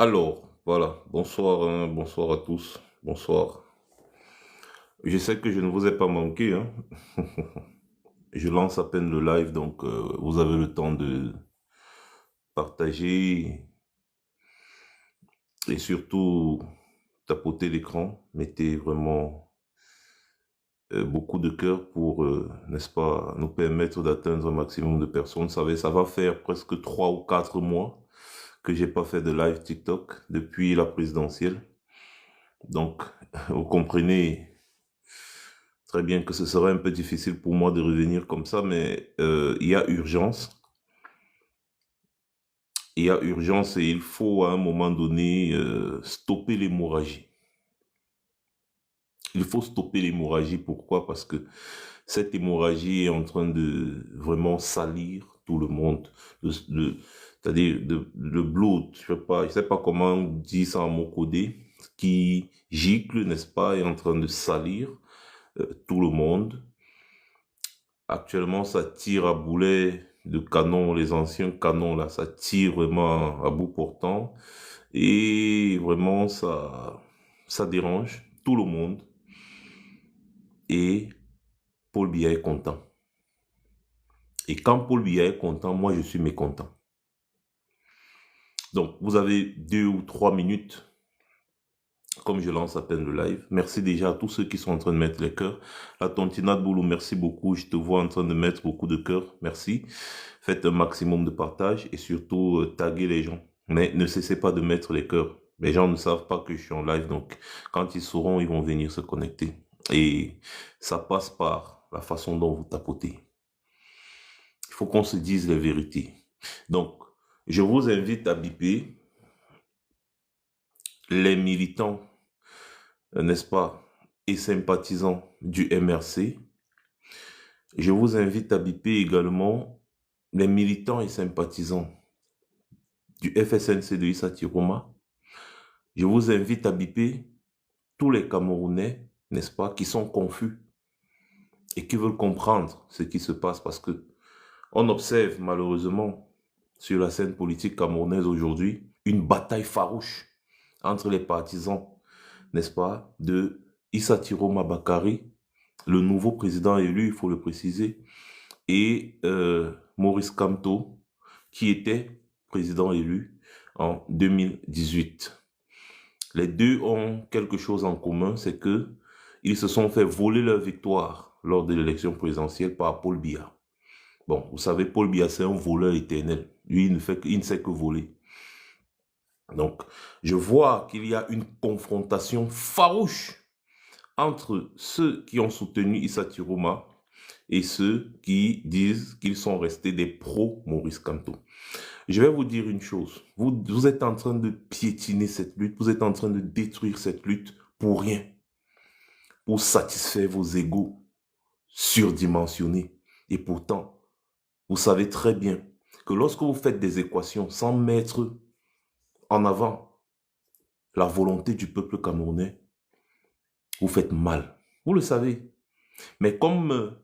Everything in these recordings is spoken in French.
Alors, voilà, bonsoir, bonsoir à tous, bonsoir. Je sais que je ne vous ai pas manqué, hein. Je lance à peine le live, donc vous avez le temps de partager et surtout tapoter l'écran. Mettez vraiment beaucoup de cœur pour, n'est-ce pas, nous permettre d'atteindre un maximum de personnes. Vous savez, ça va faire presque 3 ou 4 mois que j'ai pas fait de live TikTok depuis la présidentielle. Donc, vous comprenez très bien que ce serait un peu difficile pour moi de revenir comme ça, mais il y a urgence. Il y a urgence et il faut à un moment donné stopper l'hémorragie. Il faut stopper l'hémorragie. Pourquoi? Parce que cette hémorragie est en train de vraiment salir tout le monde. C'est-à-dire le blood, je sais pas comment on dit ça en mot codé, qui gicle, n'est-ce pas, est en train de salir tout le monde. Actuellement, ça tire à boulet de canon, les anciens canons là, ça tire vraiment à bout portant et vraiment ça dérange tout le monde et Paul Biya est content. Et quand Paul Biya est content, moi je suis mécontent. Donc vous avez 2 ou 3 minutes comme je lance à peine le live. Merci déjà à tous ceux qui sont en train de mettre les cœurs. La Tontina de Boulou, merci beaucoup. Je te vois en train de mettre beaucoup de cœurs. Merci. Faites un maximum de partage et surtout taguez les gens. Mais ne cessez pas de mettre les cœurs. Les gens ne savent pas que je suis en live, donc quand ils sauront, ils vont venir se connecter. Et ça passe par la façon dont vous tapotez. Il faut qu'on se dise les vérités. Donc, je vous invite à biper les militants, n'est-ce pas, et sympathisants du MRC. Je vous invite à biper également les militants et sympathisants du FSNC de Issa Tiroma. Je vous invite à biper tous les Camerounais, n'est-ce pas, qui sont confus et qui veulent comprendre ce qui se passe parce que on observe malheureusement sur la scène politique camerounaise aujourd'hui une bataille farouche entre les partisans, n'est-ce pas, de Issa Tiroma Bakari, le nouveau président élu, il faut le préciser, et Maurice Kamto, qui était président élu en 2018. Les deux ont quelque chose en commun, c'est que ils se sont fait voler leur victoire lors de l'élection présidentielle par Paul Biya. Bon, vous savez, Paul Biya, c'est un voleur éternel. Lui, il ne sait que voler. Donc, je vois qu'il y a une confrontation farouche entre ceux qui ont soutenu Issa Tiroma et ceux qui disent qu'ils sont restés des pro-Maurice Kamto. Je vais vous dire une chose, vous êtes en train de piétiner cette lutte, vous êtes en train de détruire cette lutte pour rien, pour satisfaire vos égos surdimensionnés. Et pourtant, vous savez très bien que lorsque vous faites des équations sans mettre en avant la volonté du peuple camerounais, vous faites mal. Vous le savez. Mais comme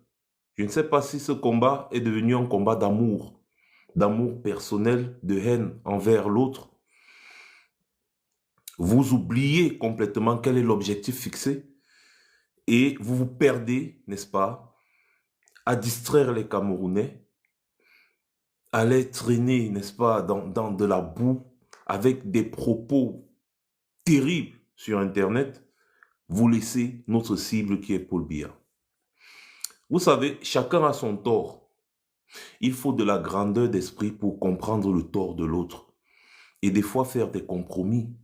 je ne sais pas si ce combat est devenu un combat d'amour personnel, de haine envers l'autre, vous oubliez complètement quel est l'objectif fixé et vous vous perdez, n'est-ce pas, à distraire les Camerounais, à les traîner, n'est-ce pas, dans de la boue avec des propos terribles sur Internet. Vous laissez notre cible qui est Paul Biya. Vous savez, chacun a son tort. Il faut de la grandeur d'esprit pour comprendre le tort de l'autre. Et des fois faire des compromis.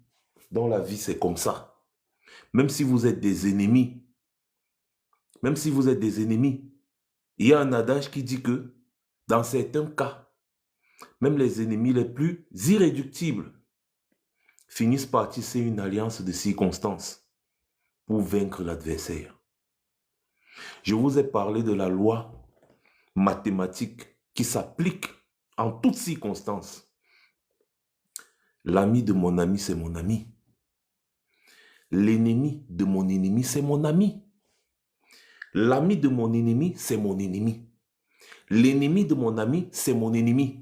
Dans la vie, c'est comme ça. Même si vous êtes des ennemis, il y a un adage qui dit que dans certains cas, même les ennemis les plus irréductibles finissent par tisser une alliance de circonstances pour vaincre l'adversaire. Je vous ai parlé de la loi mathématique qui s'applique en toutes circonstances. L'ami de mon ami, c'est mon ami. L'ennemi de mon ennemi, c'est mon ami. L'ami de mon ennemi, c'est mon ennemi. L'ennemi de mon ami, c'est mon ennemi.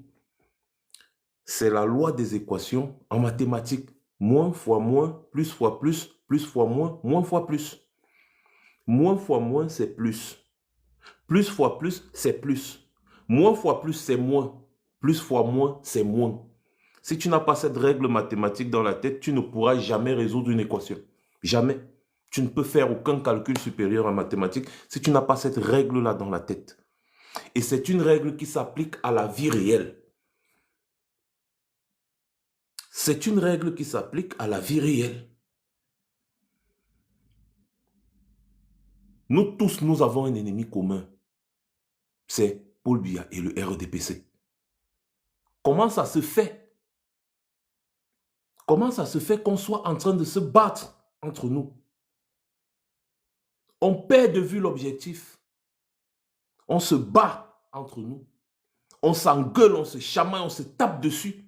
C'est la loi des équations en mathématiques. Moins fois moins, plus fois plus fois moins fois plus. Moins fois moins, c'est plus. Plus fois plus, c'est plus. Moins fois plus, c'est moins. Plus fois moins, c'est moins. Si tu n'as pas cette règle mathématique dans la tête, tu ne pourras jamais résoudre une équation. Jamais. Tu ne peux faire aucun calcul supérieur en mathématiques si tu n'as pas cette règle-là dans la tête. Et c'est une règle qui s'applique à la vie réelle. C'est une règle qui s'applique à la vie réelle. Nous tous, nous avons un ennemi commun. C'est Paul Biya et le RDPC. Comment ça se fait? Comment ça se fait qu'on soit en train de se battre entre nous? On perd de vue l'objectif. On se bat entre nous. On s'engueule, on se chamaille, on se tape dessus.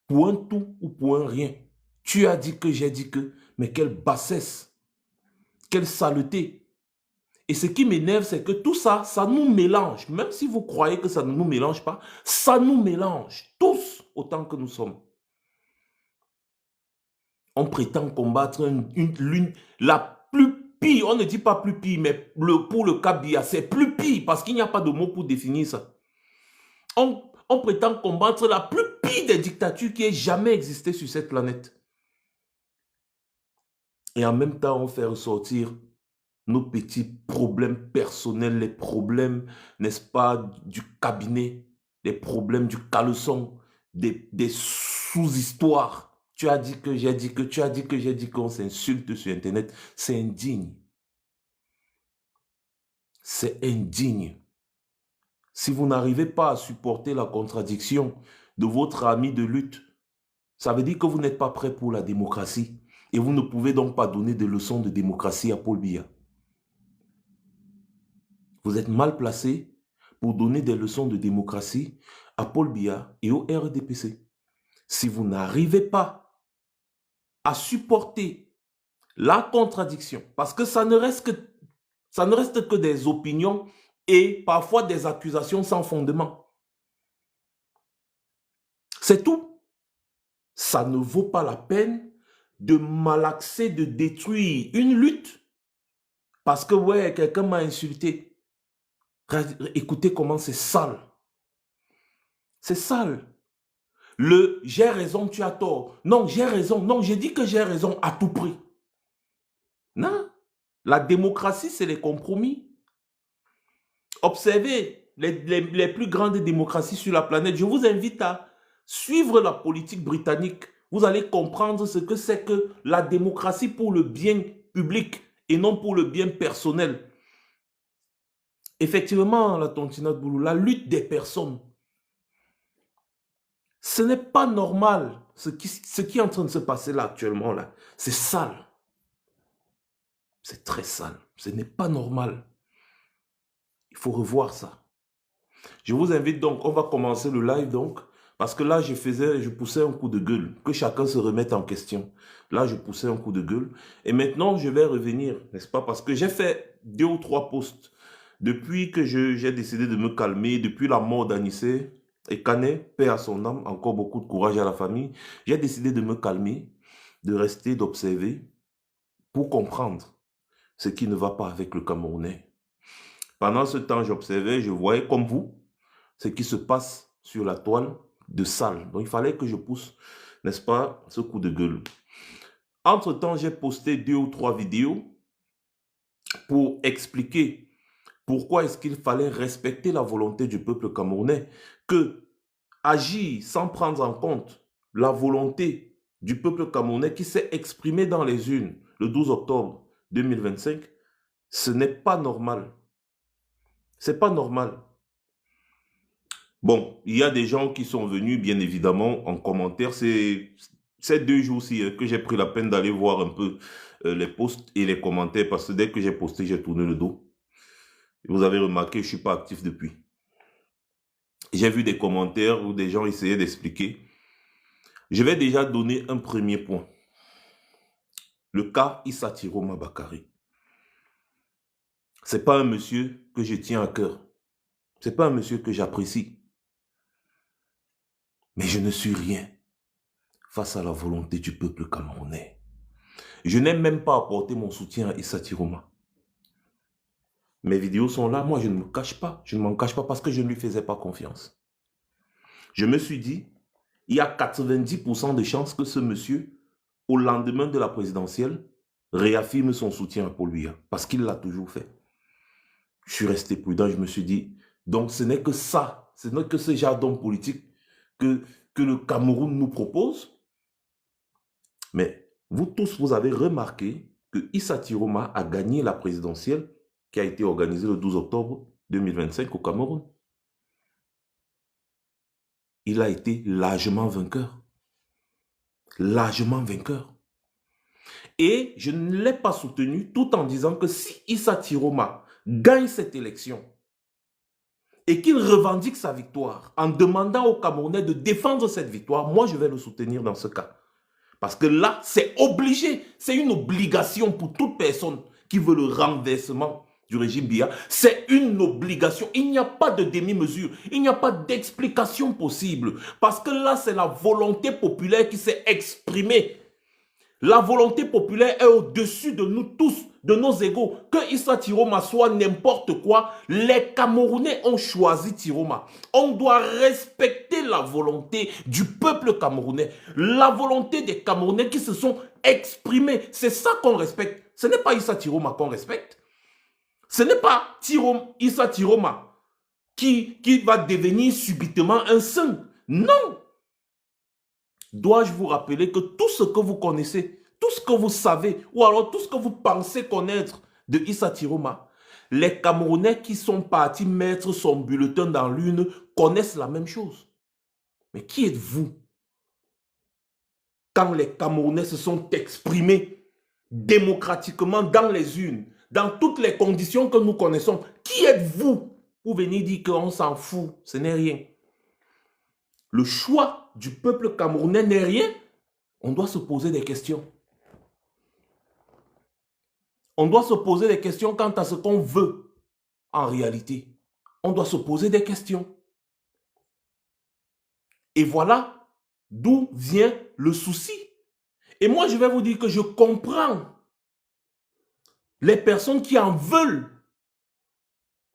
Pour un tout ou pour un rien. Tu as dit que, j'ai dit que. Mais quelle bassesse. Quelle saleté. Et ce qui m'énerve, c'est que tout ça, ça nous mélange. Même si vous croyez que ça ne nous mélange pas, ça nous mélange. Tous, autant que nous sommes. On prétend combattre l'une, la plus pire. On ne dit pas plus pire, mais pour le cas Biya, c'est plus pire parce qu'il n'y a pas de mot pour définir ça. On prétend combattre la plus pire des dictatures qui ait jamais existé sur cette planète. Et en même temps, on fait ressortir nos petits problèmes personnels, les problèmes, n'est-ce pas, du cabinet, les problèmes du caleçon, des sous-histoires. Tu as dit que j'ai dit que, tu as dit que j'ai dit qu'on s'insulte sur Internet. C'est indigne. C'est indigne. Si vous n'arrivez pas à supporter la contradiction de votre ami de lutte, ça veut dire que vous n'êtes pas prêt pour la démocratie. Et vous ne pouvez donc pas donner des leçons de démocratie à Paul Biya. Vous êtes mal placé pour donner des leçons de démocratie à Paul Biya et au RDPC. Si vous n'arrivez pas à supporter la contradiction, parce que ça ne reste que des opinions et parfois des accusations sans fondement. C'est tout. Ça ne vaut pas la peine de malaxer, de détruire une lutte parce que, ouais, quelqu'un m'a insulté. Écoutez comment c'est sale. C'est sale. Le « j'ai raison, tu as tort ». Non, j'ai raison. Non, j'ai dit que j'ai raison à tout prix. Non. La démocratie, c'est les compromis. Observez les plus grandes démocraties sur la planète. Je vous invite à suivre la politique britannique. Vous allez comprendre ce que c'est que la démocratie pour le bien public et non pour le bien personnel. Effectivement, la Tontina de Boulou, la lutte des personnes. Ce n'est pas normal, ce qui est en train de se passer là actuellement. Là, c'est sale. C'est très sale. Ce n'est pas normal. Il faut revoir ça. Je vous invite donc, on va commencer le live donc, parce que là, je poussais un coup de gueule, que chacun se remette en question. Là, je poussais un coup de gueule. Et maintenant, je vais revenir, n'est-ce pas? Parce que j'ai fait 2 ou 3 posts depuis que j'ai décidé de me calmer, depuis la mort d'Anissé et Canet, paix à son âme, encore beaucoup de courage à la famille. J'ai décidé de me calmer, de rester, d'observer, pour comprendre ce qui ne va pas avec le Camerounais. Pendant ce temps, j'observais, je voyais comme vous, ce qui se passe sur la toile de salle. Donc, il fallait que je pousse, n'est-ce pas, ce coup de gueule. Entre-temps, j'ai posté 2 ou 3 vidéos pour expliquer pourquoi est-ce qu'il fallait respecter la volonté du peuple camerounais, que agir sans prendre en compte la volonté du peuple camerounais qui s'est exprimé dans les urnes le 12 octobre 2025, ce n'est pas normal. C'est pas normal. Bon, il y a des gens qui sont venus, bien évidemment, en commentaire. C'est ces 2 jours-ci que j'ai pris la peine d'aller voir un peu les posts et les commentaires, parce que dès que j'ai posté, j'ai tourné le dos. Et vous avez remarqué, je ne suis pas actif depuis. J'ai vu des commentaires où des gens essayaient d'expliquer. Je vais déjà donner un premier point. Le cas Issa Tiroma Bakari. Ce n'est pas un monsieur que je tiens à cœur. Ce n'est pas un monsieur que j'apprécie. Mais je ne suis rien face à la volonté du peuple camerounais. Je n'ai même pas apporté mon soutien à Issa Tiroma. Mes vidéos sont là, moi je ne me cache pas, je ne m'en cache pas parce que je ne lui faisais pas confiance. Je me suis dit, il y a 90% de chances que ce monsieur, au lendemain de la présidentielle, réaffirme son soutien à Paul Biya, parce qu'il l'a toujours fait. Je suis resté prudent, je me suis dit, donc ce n'est que ça, ce n'est que ce genre d'homme politique que le Cameroun nous propose. Mais vous tous, vous avez remarqué que Issa Tiroma a gagné la présidentielle qui a été organisée le 12 octobre 2025 au Cameroun. Il a été largement vainqueur. Largement vainqueur. Et je ne l'ai pas soutenu tout en disant que si Issa Tiroma gagne cette élection et qu'il revendique sa victoire en demandant aux Camerounais de défendre cette victoire, moi je vais le soutenir dans ce cas. Parce que là, c'est obligé, c'est une obligation pour toute personne qui veut le renversement du régime Biya. C'est une obligation, il n'y a pas de demi-mesure, il n'y a pas d'explication possible. Parce que là, c'est la volonté populaire qui s'est exprimée. La volonté populaire est au-dessus de nous tous, de nos égaux. Que Issa Tiroma soit n'importe quoi, les Camerounais ont choisi Tiroma. On doit respecter la volonté du peuple camerounais, la volonté des Camerounais qui se sont exprimés. C'est ça qu'on respecte. Ce n'est pas Issa Tiroma qu'on respecte. Ce n'est pas Issa Tiroma qui va devenir subitement un saint. Non! Dois-je vous rappeler que tout ce que vous connaissez, tout ce que vous savez, ou alors tout ce que vous pensez connaître de Issa Tiroma, les Camerounais qui sont partis mettre son bulletin dans l'urne connaissent la même chose. Mais qui êtes-vous quand les Camerounais se sont exprimés démocratiquement dans les urnes, dans toutes les conditions que nous connaissons? Qui êtes-vous pour venir dire qu'on s'en fout? Ce n'est rien. Le choix du peuple camerounais n'est rien. On doit se poser des questions. On doit se poser des questions quant à ce qu'on veut en réalité. On doit se poser des questions. Et voilà d'où vient le souci. Et moi, je vais vous dire que je comprends les personnes qui en veulent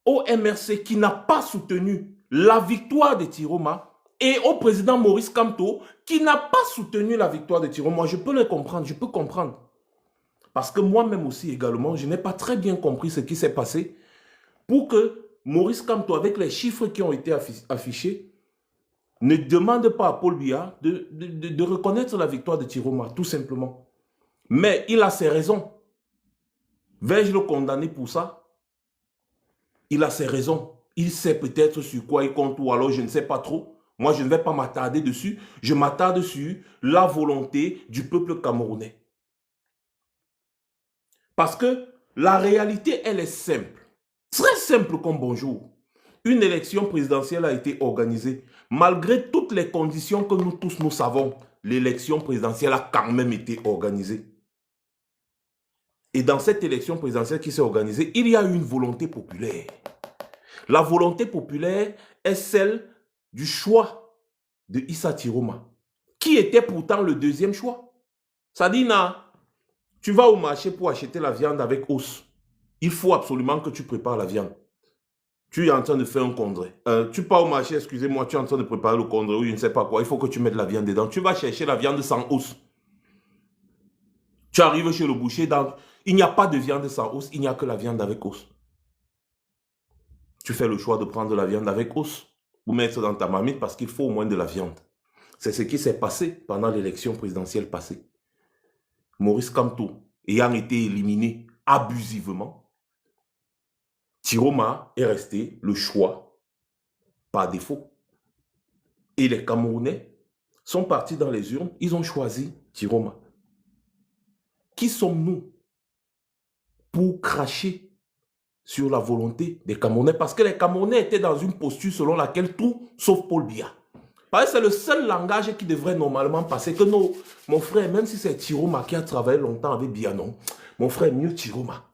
au MRC qui n'a pas soutenu la victoire de Tiroma et au président Maurice Kamto qui n'a pas soutenu la victoire de Tiroma. Moi, je peux le comprendre, je peux comprendre. Parce que moi-même aussi également, je n'ai pas très bien compris ce qui s'est passé pour que Maurice Kamto, avec les chiffres qui ont été affichés, ne demande pas à Paul Biya de reconnaître la victoire de Tiroma, tout simplement. Mais il a ses raisons. Vais-je le condamner pour ça? Il a ses raisons. Il sait peut-être sur quoi il compte ou alors je ne sais pas trop. Moi, je ne vais pas m'attarder dessus. Je m'attarde sur la volonté du peuple camerounais. Parce que la réalité, elle est simple. Très simple comme bonjour. Une élection présidentielle a été organisée. Malgré toutes les conditions que nous tous nous savons, l'élection présidentielle a quand même été organisée. Et dans cette élection présidentielle qui s'est organisée, il y a une volonté populaire. La volonté populaire est celle du choix de Issa Tiroma, qui était pourtant le deuxième choix. Sadina, tu vas au marché pour acheter la viande avec os. Il faut absolument que tu prépares la viande. Tu es en train de faire un condré. Tu pars au marché, excusez-moi, tu es en train de préparer le condré ou je ne sais pas quoi. Il faut que tu mettes la viande dedans. Tu vas chercher la viande sans os. Tu arrives chez le boucher, il n'y a pas de viande sans os, il n'y a que la viande avec os. Tu fais le choix de prendre la viande avec os ou mettre dans ta marmite parce qu'il faut au moins de la viande. C'est ce qui s'est passé pendant l'élection présidentielle passée. Maurice Kamto ayant été éliminé abusivement, Tiroma est resté le choix par défaut. Et les Camerounais sont partis dans les urnes, ils ont choisi Tiroma. Qui sommes-nous pour cracher sur la volonté des Camerounais? Parce que les Camerounais étaient dans une posture selon laquelle tout, sauf Paul Biya. Parce que c'est le seul langage qui devrait normalement passer. Que non, mon frère, même si c'est Tiroma qui a travaillé longtemps avec Biya, non, mon frère, mieux Tiroma.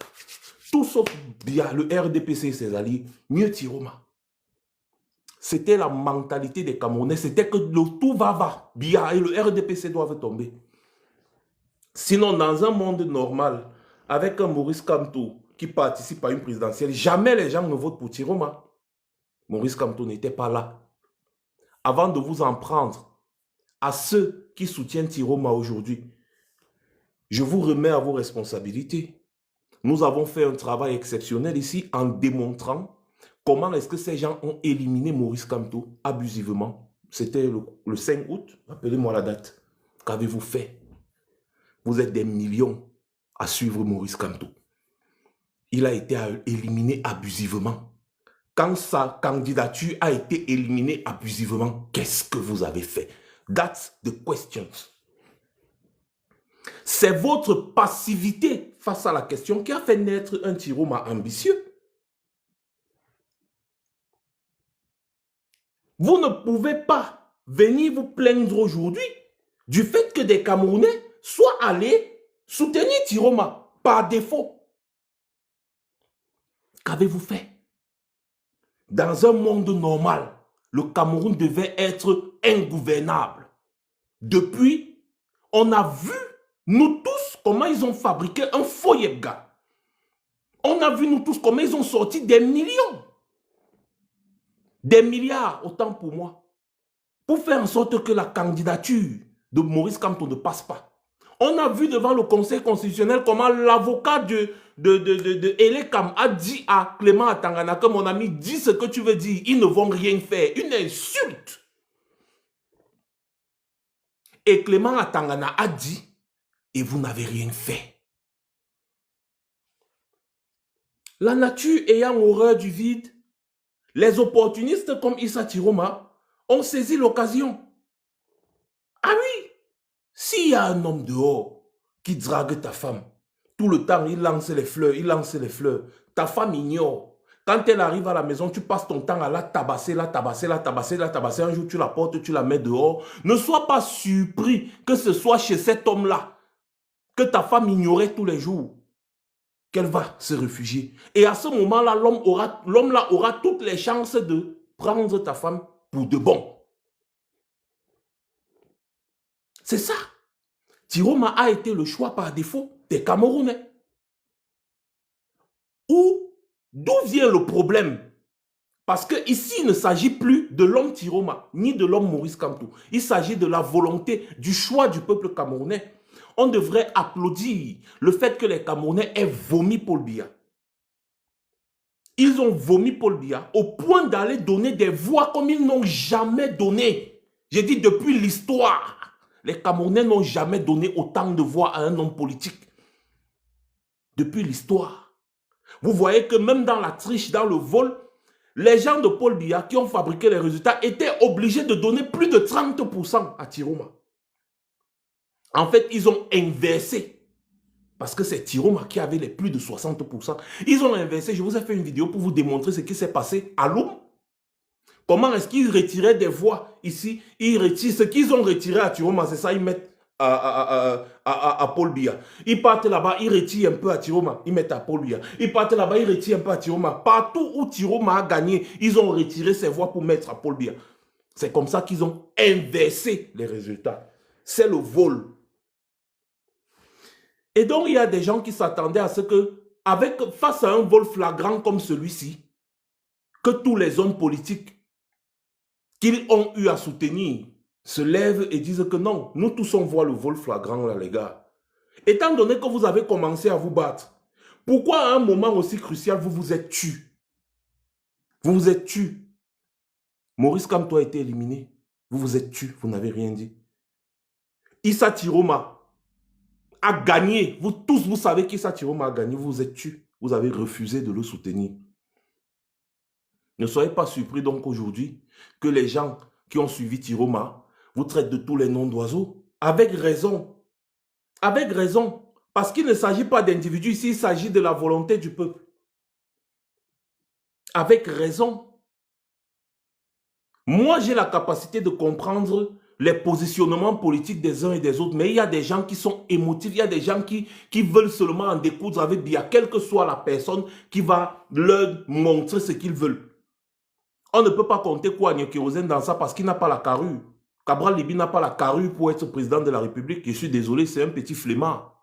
Tout sauf Biya, le RDPC et ses alliés, mieux Tiroma. C'était la mentalité des Camerounais. C'était que le tout va. Biya et le RDPC doivent tomber. Sinon, dans un monde normal, avec un Maurice Kamto qui participe à une présidentielle, jamais les gens ne votent pour Tiroma. Maurice Kamto n'était pas là. Avant de vous en prendre à ceux qui soutiennent Tiroma aujourd'hui, je vous remets à vos responsabilités. Nous avons fait un travail exceptionnel ici en démontrant comment est-ce que ces gens ont éliminé Maurice Kamto abusivement. C'était le 5 août, rappelez-moi la date. Qu'avez-vous fait? Vous êtes des millions à suivre Maurice Kamto. Il a été éliminé abusivement. Quand sa candidature a été éliminée abusivement, qu'est-ce que vous avez fait? That's the question. C'est votre passivité face à la question qui a fait naître un Tiroma ambitieux. Vous ne pouvez pas venir vous plaindre aujourd'hui du fait que des Camerounais soient allés soutenir Tiroma par défaut. Qu'avez-vous fait? Dans un monde normal, le Cameroun devait être ingouvernable. Depuis, on a vu, nous tous, comment ils ont fabriqué un faux Yebga. On a vu, nous tous, comment ils ont sorti des millions. Des milliards, autant pour moi, pour faire en sorte que la candidature de Maurice Kamto ne passe pas. On a vu devant le Conseil constitutionnel comment l'avocat de Elekam a dit à Clément Atangana que mon ami, dis ce que tu veux dire, ils ne vont rien faire. Une insulte. Et Clément Atangana a dit, et vous n'avez rien fait. La nature ayant horreur du vide, les opportunistes comme Issa Tiroma ont saisi l'occasion. Ah oui, s'il y a un homme dehors qui drague ta femme, tout le temps il lance les fleurs, ta femme ignore. Quand elle arrive à la maison, tu passes ton temps à la tabasser, un jour tu la portes, tu la mets dehors. Ne sois pas surpris que ce soit chez cet homme-là, que ta femme ignorait tous les jours, qu'elle va se réfugier. Et à ce moment-là, l'homme aura toutes les chances de prendre ta femme pour de bon. C'est ça. Tiroma a été le choix par défaut des Camerounais. D'où vient le problème? Parce qu'ici, il ne s'agit plus de l'homme Tiroma, ni de l'homme Maurice Kamto. Il s'agit de la volonté, du choix du peuple camerounais. On devrait applaudir le fait que les Camerounais aient vomi Paul Biya. Ils ont vomi Paul Biya au point d'aller donner des voix comme ils n'ont jamais donné. J'ai dit depuis l'histoire. Les Camerounais n'ont jamais donné autant de voix à un homme politique. Depuis l'histoire. Vous voyez que même dans la triche, dans le vol, les gens de Paul Biya qui ont fabriqué les résultats étaient obligés de donner plus de 30% à Tiroma. En fait, ils ont inversé. Parce que c'est Tiroma qui avait les plus de 60%. Ils ont inversé. Je vous ai fait une vidéo pour vous démontrer ce qui s'est passé à Loum. Comment est-ce qu'ils retiraient des voix ici? Ils retirent ce qu'ils ont retiré à Tiroma, c'est ça, ils mettent à Paul Biya. Ils partent là-bas, ils retirent un peu à Tiroma, ils mettent à Paul Biya. Ils partent là-bas, ils retirent un peu à Tiroma. Partout où Tiroma a gagné, ils ont retiré ses voix pour mettre à Paul Biya. C'est comme ça qu'ils ont inversé les résultats. C'est le vol. Et donc, il y a des gens qui s'attendaient à ce que, face à un vol flagrant comme celui-ci, que tous les hommes politiques qu'ils ont eu à soutenir se lèvent et disent que non, nous tous on voit le vol flagrant là les gars. Étant donné que vous avez commencé à vous battre, pourquoi à un moment aussi crucial vous vous êtes tu? Vous vous êtes tu. Maurice Kamto a été éliminé. Vous vous êtes tu, vous n'avez rien dit. Issa Tiroma a gagné. Vous tous, vous savez qu'Issa Tiroma a gagné. Vous vous êtes tu. Vous avez refusé de le soutenir. Ne soyez pas surpris donc aujourd'hui que les gens qui ont suivi Tiroma vous traitent de tous les noms d'oiseaux. Avec raison. Avec raison. Parce qu'il ne s'agit pas d'individus ici, il s'agit de la volonté du peuple. Avec raison. Moi, j'ai la capacité de comprendre les positionnements politiques des uns et des autres, mais il y a des gens qui sont émotifs, il y a des gens qui veulent seulement en découdre avec Biya, quelle que soit la personne qui va leur montrer ce qu'ils veulent. On ne peut pas compter Kouagne Kérosène dans ça parce qu'il n'a pas la carrure. Cabral Libi n'a pas la carrure pour être président de la République. Je suis désolé, c'est un petit flemmard.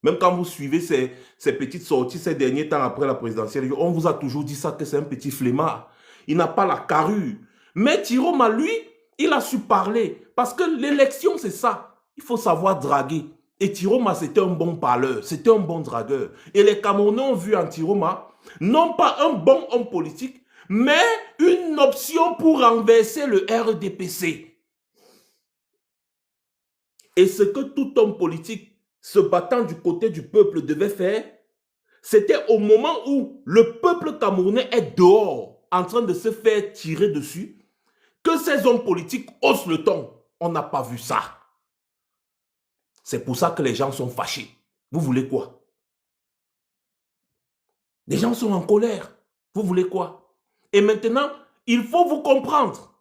Même quand vous suivez ces petites sorties ces derniers temps après la présidentielle, on vous a toujours dit ça, que c'est un petit flemmard. Il n'a pas la carrure. Mais Tiroma, lui, il a su parler. Parce que l'élection, c'est ça. Il faut savoir draguer. Et Tiroma, c'était un bon parleur. C'était un bon dragueur. Et les Camerounais ont vu en Tiroma, non pas un bon homme politique, mais une option pour renverser le RDPC. Et ce que tout homme politique se battant du côté du peuple devait faire, c'était au moment où le peuple camerounais est dehors, en train de se faire tirer dessus, que ces hommes politiques haussent le ton. On n'a pas vu ça. C'est pour ça que les gens sont fâchés. Vous voulez quoi? Les gens sont en colère. Vous voulez quoi? Et maintenant, il faut vous comprendre.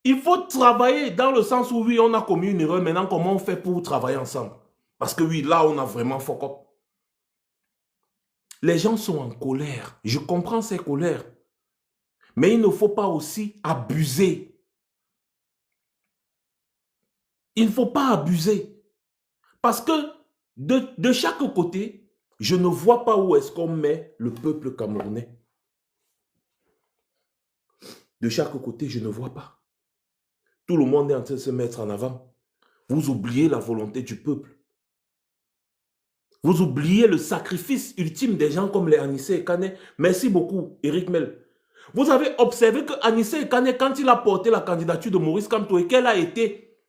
Il faut travailler dans le sens où, oui, on a commis une erreur. Maintenant, comment on fait pour travailler ensemble? Parce que oui, là, on a vraiment fuck up. Les gens sont en colère. Je comprends ces colères. Mais il ne faut pas aussi abuser. Il ne faut pas abuser. Parce que de chaque côté, je ne vois pas où est-ce qu'on met le peuple camerounais. De chaque côté, je ne vois pas. Tout le monde est en train de se mettre en avant. Vous oubliez la volonté du peuple. Vous oubliez le sacrifice ultime des gens comme les Anissé Ekane. Merci beaucoup, Eric Mel. Vous avez observé que Anissé Ekane, quand il a porté la candidature de Maurice Kamto et qu'elle a été,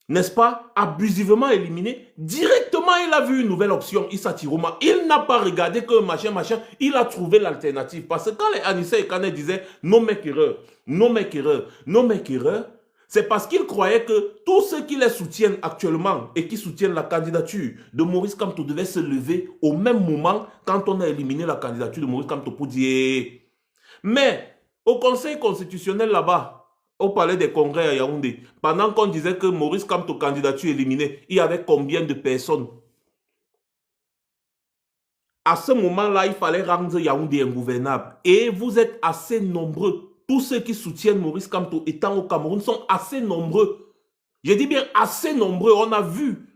n'est-ce pas, abusivement éliminée, directement il a vu une nouvelle option, Issa Tiroma. Il n'a pas regardé que machin, il a trouvé l'alternative. Parce que quand les Anissé Ekane disaient non mec erreur, non mec erreur, non mec erreur, c'est parce qu'ils croyaient que tous ceux qui les soutiennent actuellement et qui soutiennent la candidature de Maurice Kamto devaient se lever au même moment quand on a éliminé la candidature de Maurice Kamto pour dire. Mais au Conseil constitutionnel là-bas, au palais des congrès à Yaoundé, pendant qu'on disait que Maurice Kamto candidature éliminée, il y avait combien de personnes? À ce moment-là, il fallait rendre Yaoundé ingouvernable. Et vous êtes assez nombreux. Tous ceux qui soutiennent Maurice Kamto étant au Cameroun sont assez nombreux. Je dis bien assez nombreux. On a vu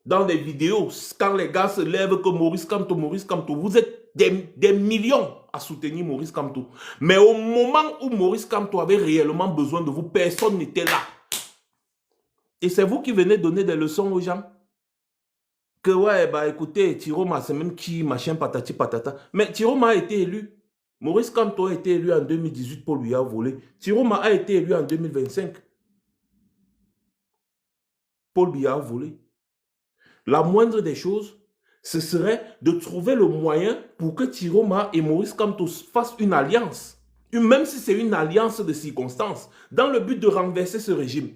dans les vidéos, quand les gars se lèvent que Maurice Kamto, vous êtes des millions à soutenir Maurice Kamto. Mais au moment où Maurice Kamto avait réellement besoin de vous, personne n'était là. Et c'est vous qui venez donner des leçons aux gens. Que ouais, bah écoutez, Tiroma, c'est même qui, machin, patati patata. Mais Tiroma a été élu. Maurice Kamto a été élu en 2018, Paul Biya a volé. Tiroma a été élu en 2025. Paul Biya a volé. La moindre des choses, ce serait de trouver le moyen pour que Tiroma et Maurice Kamto fassent une alliance. Même si c'est une alliance de circonstances, dans le but de renverser ce régime.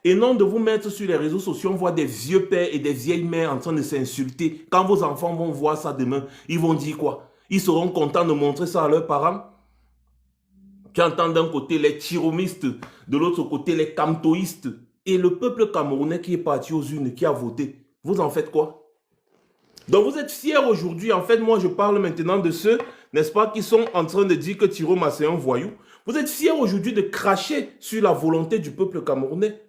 Et non de vous mettre sur les réseaux sociaux, on voit des vieux pères et des vieilles mères en train de s'insulter. Quand vos enfants vont voir ça demain, ils vont dire quoi? Ils seront contents de montrer ça à leurs parents. Tu entends d'un côté les tiromistes, de l'autre côté les kamtoïstes. Et le peuple camerounais qui est parti aux urnes, qui a voté, vous en faites quoi? Donc vous êtes fiers aujourd'hui. En fait, moi je parle maintenant de ceux, n'est-ce pas, qui sont en train de dire que Tiroma c'est un voyou. Vous êtes fiers aujourd'hui de cracher sur la volonté du peuple camerounais.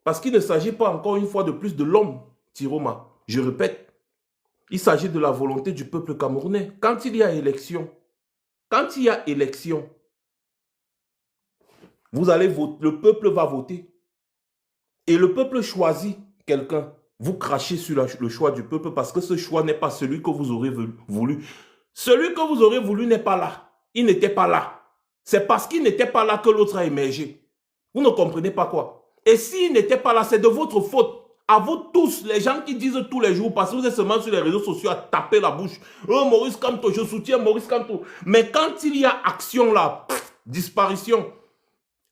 Parce qu'il ne s'agit pas encore une fois de plus de l'homme, Tiroma. Je répète, il s'agit de la volonté du peuple camerounais. Quand il y a élection, vous allez voter, le peuple va voter. Et le peuple choisit quelqu'un. Vous crachez sur le choix du peuple parce que ce choix n'est pas celui que vous aurez voulu. Celui que vous aurez voulu n'est pas là. Il n'était pas là. C'est parce qu'il n'était pas là que l'autre a émergé. Vous ne comprenez pas quoi? Et s'il n'était pas là, c'est de votre faute. À vous tous, les gens qui disent tous les jours, parce que vous êtes seulement sur les réseaux sociaux à taper la bouche. Oh, Maurice Kamto, je soutiens Maurice Kamto. Mais quand il y a action là, disparition,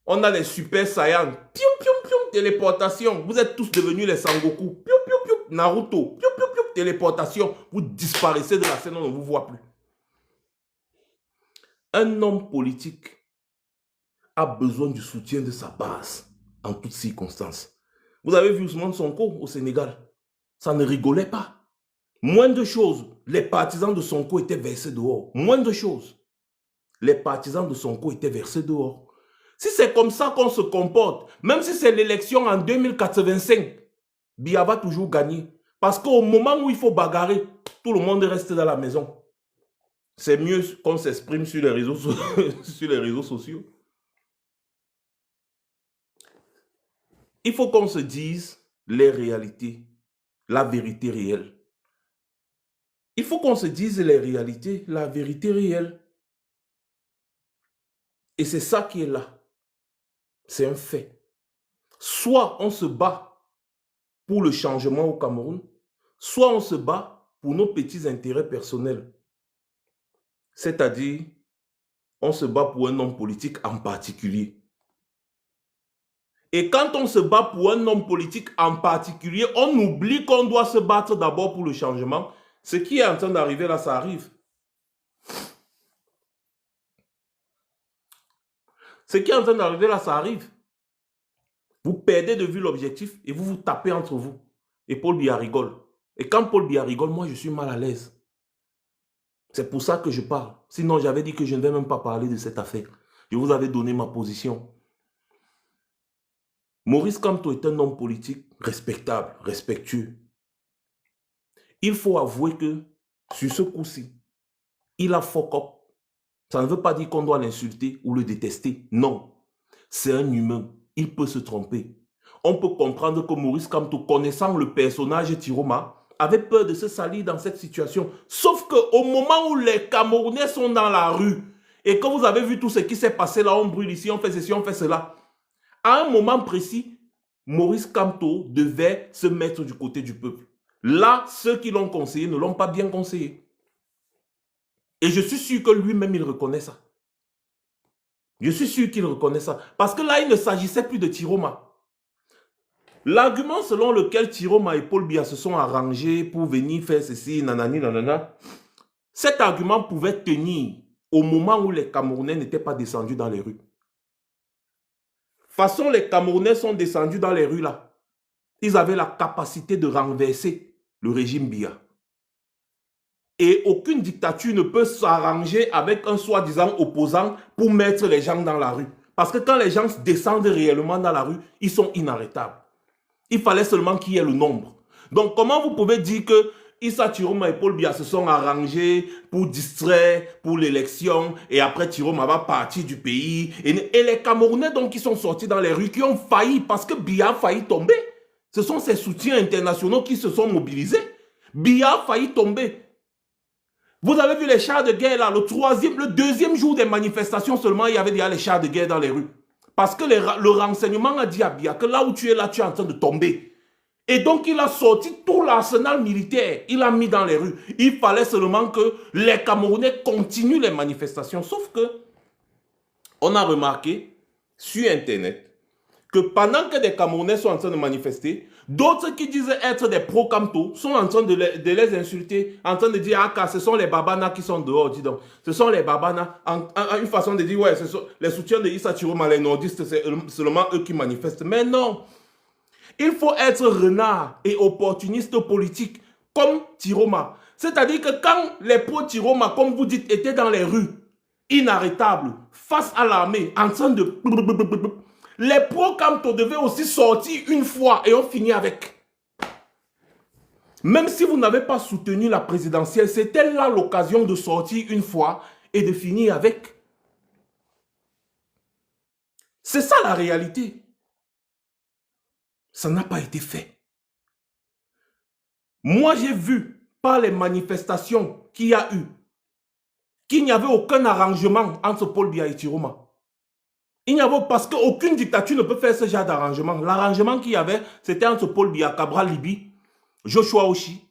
on a les super saiyans. Pium, pium, pium, téléportation. Vous êtes tous devenus les Sangoku. Pium, pium, pium, Naruto. Pium, pium, pium, téléportation. Vous disparaissez de la scène, on ne vous voit plus. Un homme politique a besoin du soutien de sa base en toutes circonstances. Vous avez vu Ousmane Sonko au Sénégal. Ça ne rigolait pas. Moins de choses. Les partisans de Sonko étaient versés dehors. Moins de choses. les partisans de Sonko étaient versés dehors. Si c'est comme ça qu'on se comporte, même si c'est l'élection en 2085, Biya va toujours gagner. Parce qu'au moment où il faut bagarrer, tout le monde reste dans la maison. C'est mieux qu'on s'exprime sur les réseaux, sur les réseaux sociaux. Il faut qu'on se dise les réalités, la vérité réelle. Il faut qu'on se dise les réalités, la vérité réelle. Et c'est ça qui est là. C'est un fait. Soit on se bat pour le changement au Cameroun, soit on se bat pour nos petits intérêts personnels. C'est-à-dire, on se bat pour un homme politique en particulier. Et quand on se bat pour un homme politique en particulier, on oublie qu'on doit se battre d'abord pour le changement. Ce qui est en train d'arriver là, ça arrive. Ce qui est en train d'arriver là, ça arrive. Vous perdez de vue l'objectif et vous vous tapez entre vous. Et Paul Biya rigole. Et quand Paul Biya rigole, moi je suis mal à l'aise. C'est pour ça que je parle. Sinon, j'avais dit que je ne vais même pas parler de cette affaire. Je vous avais donné ma position. Maurice Kamto est un homme politique respectable, respectueux. Il faut avouer que sur ce coup-ci, il a fuck up. Ça ne veut pas dire qu'on doit l'insulter ou le détester. Non. C'est un humain. Il peut se tromper. On peut comprendre que Maurice Kamto, connaissant le personnage Tiroma, avait peur de se salir dans cette situation. Sauf qu'au moment où les Camerounais sont dans la rue et que vous avez vu tout ce qui s'est passé là, on brûle ici, on fait ceci, on fait cela, à un moment précis, Maurice Kamto devait se mettre du côté du peuple. Là, ceux qui l'ont conseillé ne l'ont pas bien conseillé. Et je suis sûr que lui-même, il reconnaît ça. Je suis sûr qu'il reconnaît ça. Parce que là, il ne s'agissait plus de Tiroma. L'argument selon lequel Tiroma et Paul Biya se sont arrangés pour venir faire ceci, nanani, nanana, cet argument pouvait tenir au moment où les Camerounais n'étaient pas descendus dans les rues. De toute façon, les Camerounais sont descendus dans les rues là. Ils avaient la capacité de renverser le régime Biya. Et aucune dictature ne peut s'arranger avec un soi-disant opposant pour mettre les gens dans la rue. Parce que quand les gens descendent réellement dans la rue, ils sont inarrêtables. Il fallait seulement qu'il y ait le nombre. Donc comment vous pouvez dire que Issa Tiroma et Paul Biya se sont arrangés pour distraire pour l'élection et après Tiroma va partir du pays et les Camerounais donc qui sont sortis dans les rues, qui ont failli parce que Biya a failli tomber. Ce sont ces soutiens internationaux qui se sont mobilisés. Biya a failli tomber. Vous avez vu les chars de guerre là, le deuxième jour des manifestations seulement, il y avait déjà les chars de guerre dans les rues. Parce que le renseignement a dit à Biya que là où tu es là, tu es en train de tomber. Et donc il a sorti tout l'arsenal militaire, il a mis dans les rues. Il fallait seulement que les Camerounais continuent les manifestations. Sauf que, on a remarqué sur Internet que pendant que des Camerounais sont en train de manifester, d'autres qui disent être des pro-Kamto sont en train de les insulter, en train de dire « Ah, ce sont les Babana qui sont dehors, dis donc. Ce sont les Babana. » Une façon de dire « Ouais, ce sont les soutiens de Issa Tiroma, les nordistes, c'est seulement eux qui manifestent. » Mais non. Il faut être renard et opportuniste politique comme Tiroma. C'est-à-dire que quand les pro-Tiroma, comme vous dites, étaient dans les rues, inarrêtables, face à l'armée, en train de... Les pro-Kamto devaient aussi sortir une fois et on finit avec. Même si vous n'avez pas soutenu la présidentielle, c'était là l'occasion de sortir une fois et de finir avec. C'est ça la réalité. Ça n'a pas été fait. Moi, j'ai vu par les manifestations qu'il y a eu qu'il n'y avait aucun arrangement entre Paul Biya et Tiroma. Il n'y avait parce qu'aucune dictature ne peut faire ce genre d'arrangement. L'arrangement qu'il y avait, c'était entre Paul Biya, Cabral Libi, Joshua Oshi,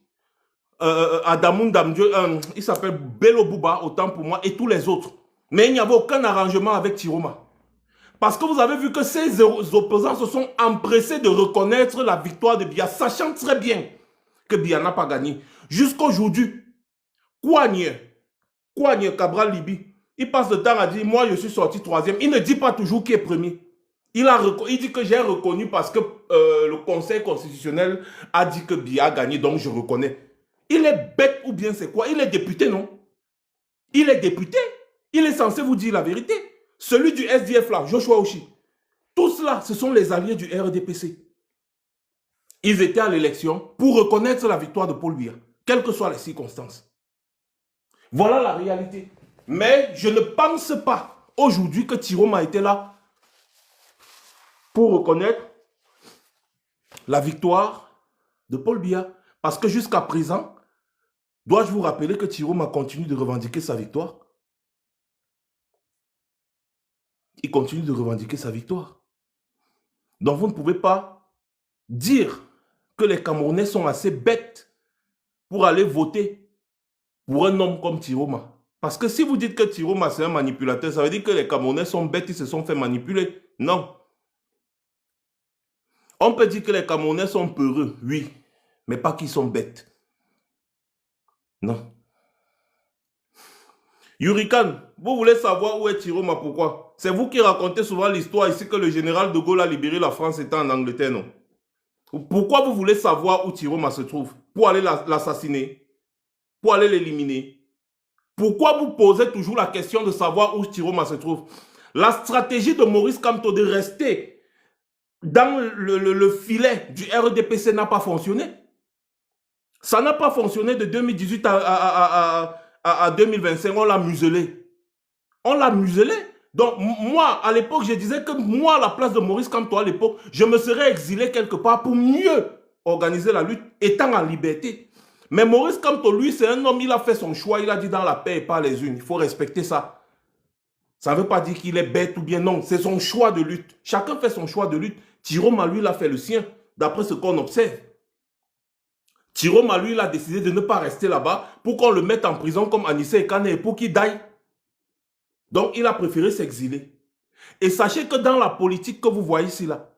Adamoun Damdieu, il s'appelle Bello Bouba, autant pour moi, et tous les autres. Mais il n'y avait aucun arrangement avec Tiroma. Parce que vous avez vu que ces opposants se sont empressés de reconnaître la victoire de Biya, sachant très bien que Biya n'a pas gagné. Jusqu'aujourd'hui, Kouagne, Cabral Libi, il passe le temps à dire, moi je suis sorti troisième. Il ne dit pas toujours qui est premier. Il dit que j'ai reconnu parce que le Conseil constitutionnel a dit que Biya a gagné, donc je reconnais. Il est bête ou bien c'est quoi? Il est député, non? Il est député. Il est censé vous dire la vérité. Celui du SDF là, Joshua Oshi. Tous là, ce sont les alliés du RDPC. Ils étaient à l'élection pour reconnaître la victoire de Paul Biya, quelles que soient les circonstances. Voilà la réalité. Mais je ne pense pas aujourd'hui que Tiroma a été là pour reconnaître la victoire de Paul Biya. Parce que jusqu'à présent, dois-je vous rappeler que Tiroma continue de revendiquer sa victoire? Il continue de revendiquer sa victoire. Donc vous ne pouvez pas dire que les Camerounais sont assez bêtes pour aller voter pour un homme comme Tiroma. Parce que si vous dites que Tiroma c'est un manipulateur, ça veut dire que les Camerounais sont bêtes, ils se sont fait manipuler. Non. On peut dire que les Camerounais sont peureux, oui, mais pas qu'ils sont bêtes. Non. Yurikan, vous voulez savoir où est Tiroma, pourquoi? C'est vous qui racontez souvent l'histoire ici que le général de Gaulle a libéré la France étant en Angleterre, non? Pourquoi vous voulez savoir où Tiroma se trouve? Pour aller l'assassiner? Pour aller l'éliminer? Pourquoi vous posez toujours la question de savoir où Tiroma se trouve? La stratégie de Maurice Kamto de rester dans le filet du RDPC n'a pas fonctionné. Ça n'a pas fonctionné de 2018 à 2025. On l'a muselé. On l'a muselé. Donc moi, à l'époque, je disais que moi, à la place de Maurice Kamto, à l'époque, je me serais exilé quelque part pour mieux organiser la lutte, étant en liberté. Mais Maurice Kamto, lui, c'est un homme, il a fait son choix, il a dit dans la paix et pas les unes. Il faut respecter ça. Ça ne veut pas dire qu'il est bête ou bien non, c'est son choix de lutte. Chacun fait son choix de lutte. Tiroma, lui, il a fait le sien, d'après ce qu'on observe. Tiroma, lui, il a décidé de ne pas rester là-bas pour qu'on le mette en prison comme Anissé Ekane et pour qu'il daille. Donc, il a préféré s'exiler. Et sachez que dans la politique que vous voyez ici, là,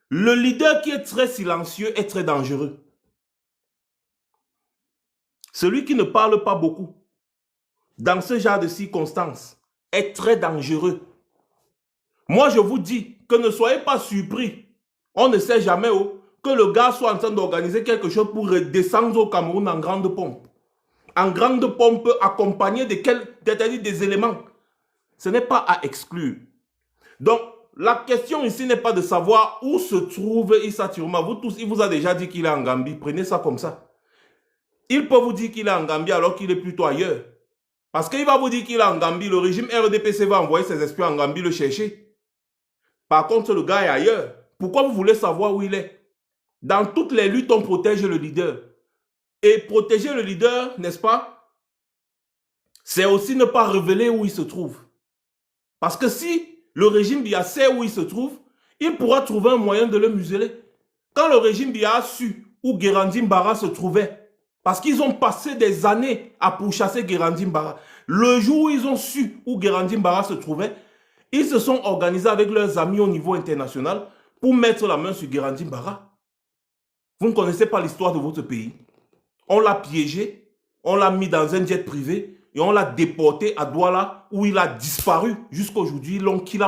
le leader qui est très silencieux est très dangereux. Celui qui ne parle pas beaucoup, dans ce genre de circonstances, est très dangereux. Moi, je vous dis que ne soyez pas surpris. On ne sait jamais que le gars soit en train d'organiser quelque chose pour descendre au Cameroun en grande pompe. En grande pompe accompagné des éléments. Ce n'est pas à exclure. Donc, la question ici n'est pas de savoir où se trouve Issa Tiroma. Vous tous, il vous a déjà dit qu'il est en Gambie. Prenez ça comme ça. Il peut vous dire qu'il est en Gambie alors qu'il est plutôt ailleurs. Parce qu'il va vous dire qu'il est en Gambie. Le régime RDPC va envoyer ses espions en Gambie le chercher. Par contre, le gars est ailleurs. Pourquoi vous voulez savoir où il est? Dans toutes les luttes, on protège le leader. Et protéger le leader, n'est-ce pas? C'est aussi ne pas révéler où il se trouve. Parce que si le régime Biya sait où il se trouve, il pourra trouver un moyen de le museler. Quand le régime Biya a su où Guérandi Mbara se trouvait, parce qu'ils ont passé des années à pourchasser Guérandi Mbara, le jour où ils ont su où Guérandi Mbara se trouvait, ils se sont organisés avec leurs amis au niveau international pour mettre la main sur Guérandi Mbara. Vous ne connaissez pas l'histoire de votre pays. On l'a piégé, on l'a mis dans un jet privé et on l'a déporté à Douala où il a disparu. Jusqu'à aujourd'hui, ils l'ont killé.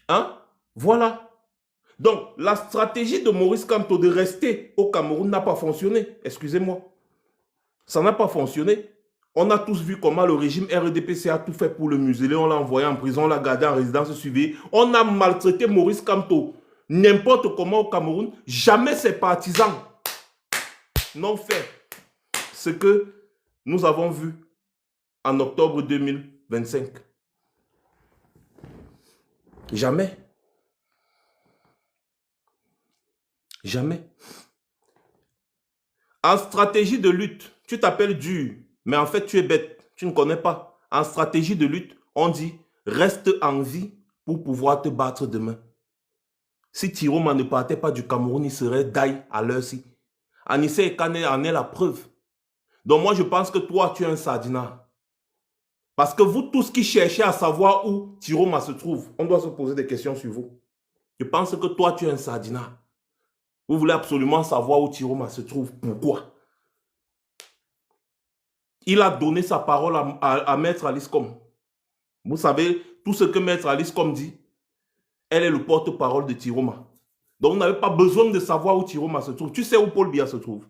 Hein? Voilà. Donc, la stratégie de Maurice Kamto de rester au Cameroun n'a pas fonctionné. Excusez-moi. Ça n'a pas fonctionné. On a tous vu comment le régime RDPC a tout fait pour le museler. On l'a envoyé en prison, on l'a gardé en résidence suivie. On a maltraité Maurice Kamto n'importe comment au Cameroun. Jamais ses partisans n'ont fait ce que nous avons vu en octobre 2025. Jamais. Jamais. En stratégie de lutte, tu t'appelles dur, mais en fait tu es bête. Tu ne connais pas. En stratégie de lutte, on dit reste en vie pour pouvoir te battre demain. Si Tiroma ne partait pas du Cameroun, il serait daï à l'heure-ci. Anissé Ekane en est la preuve. Donc moi je pense que toi tu es un sardinat. Parce que vous tous qui cherchez à savoir où Tiroma se trouve, on doit se poser des questions sur vous. Je pense que toi tu es un sardinat. Vous voulez absolument savoir où Tiroma se trouve. Pourquoi? Il a donné sa parole à Maître Alice Com. Vous savez, tout ce que Maître Alice Com dit, elle est le porte-parole de Tiroma. Donc vous n'avez pas besoin de savoir où Tiroma se trouve. Tu sais où Paul Biya se trouve.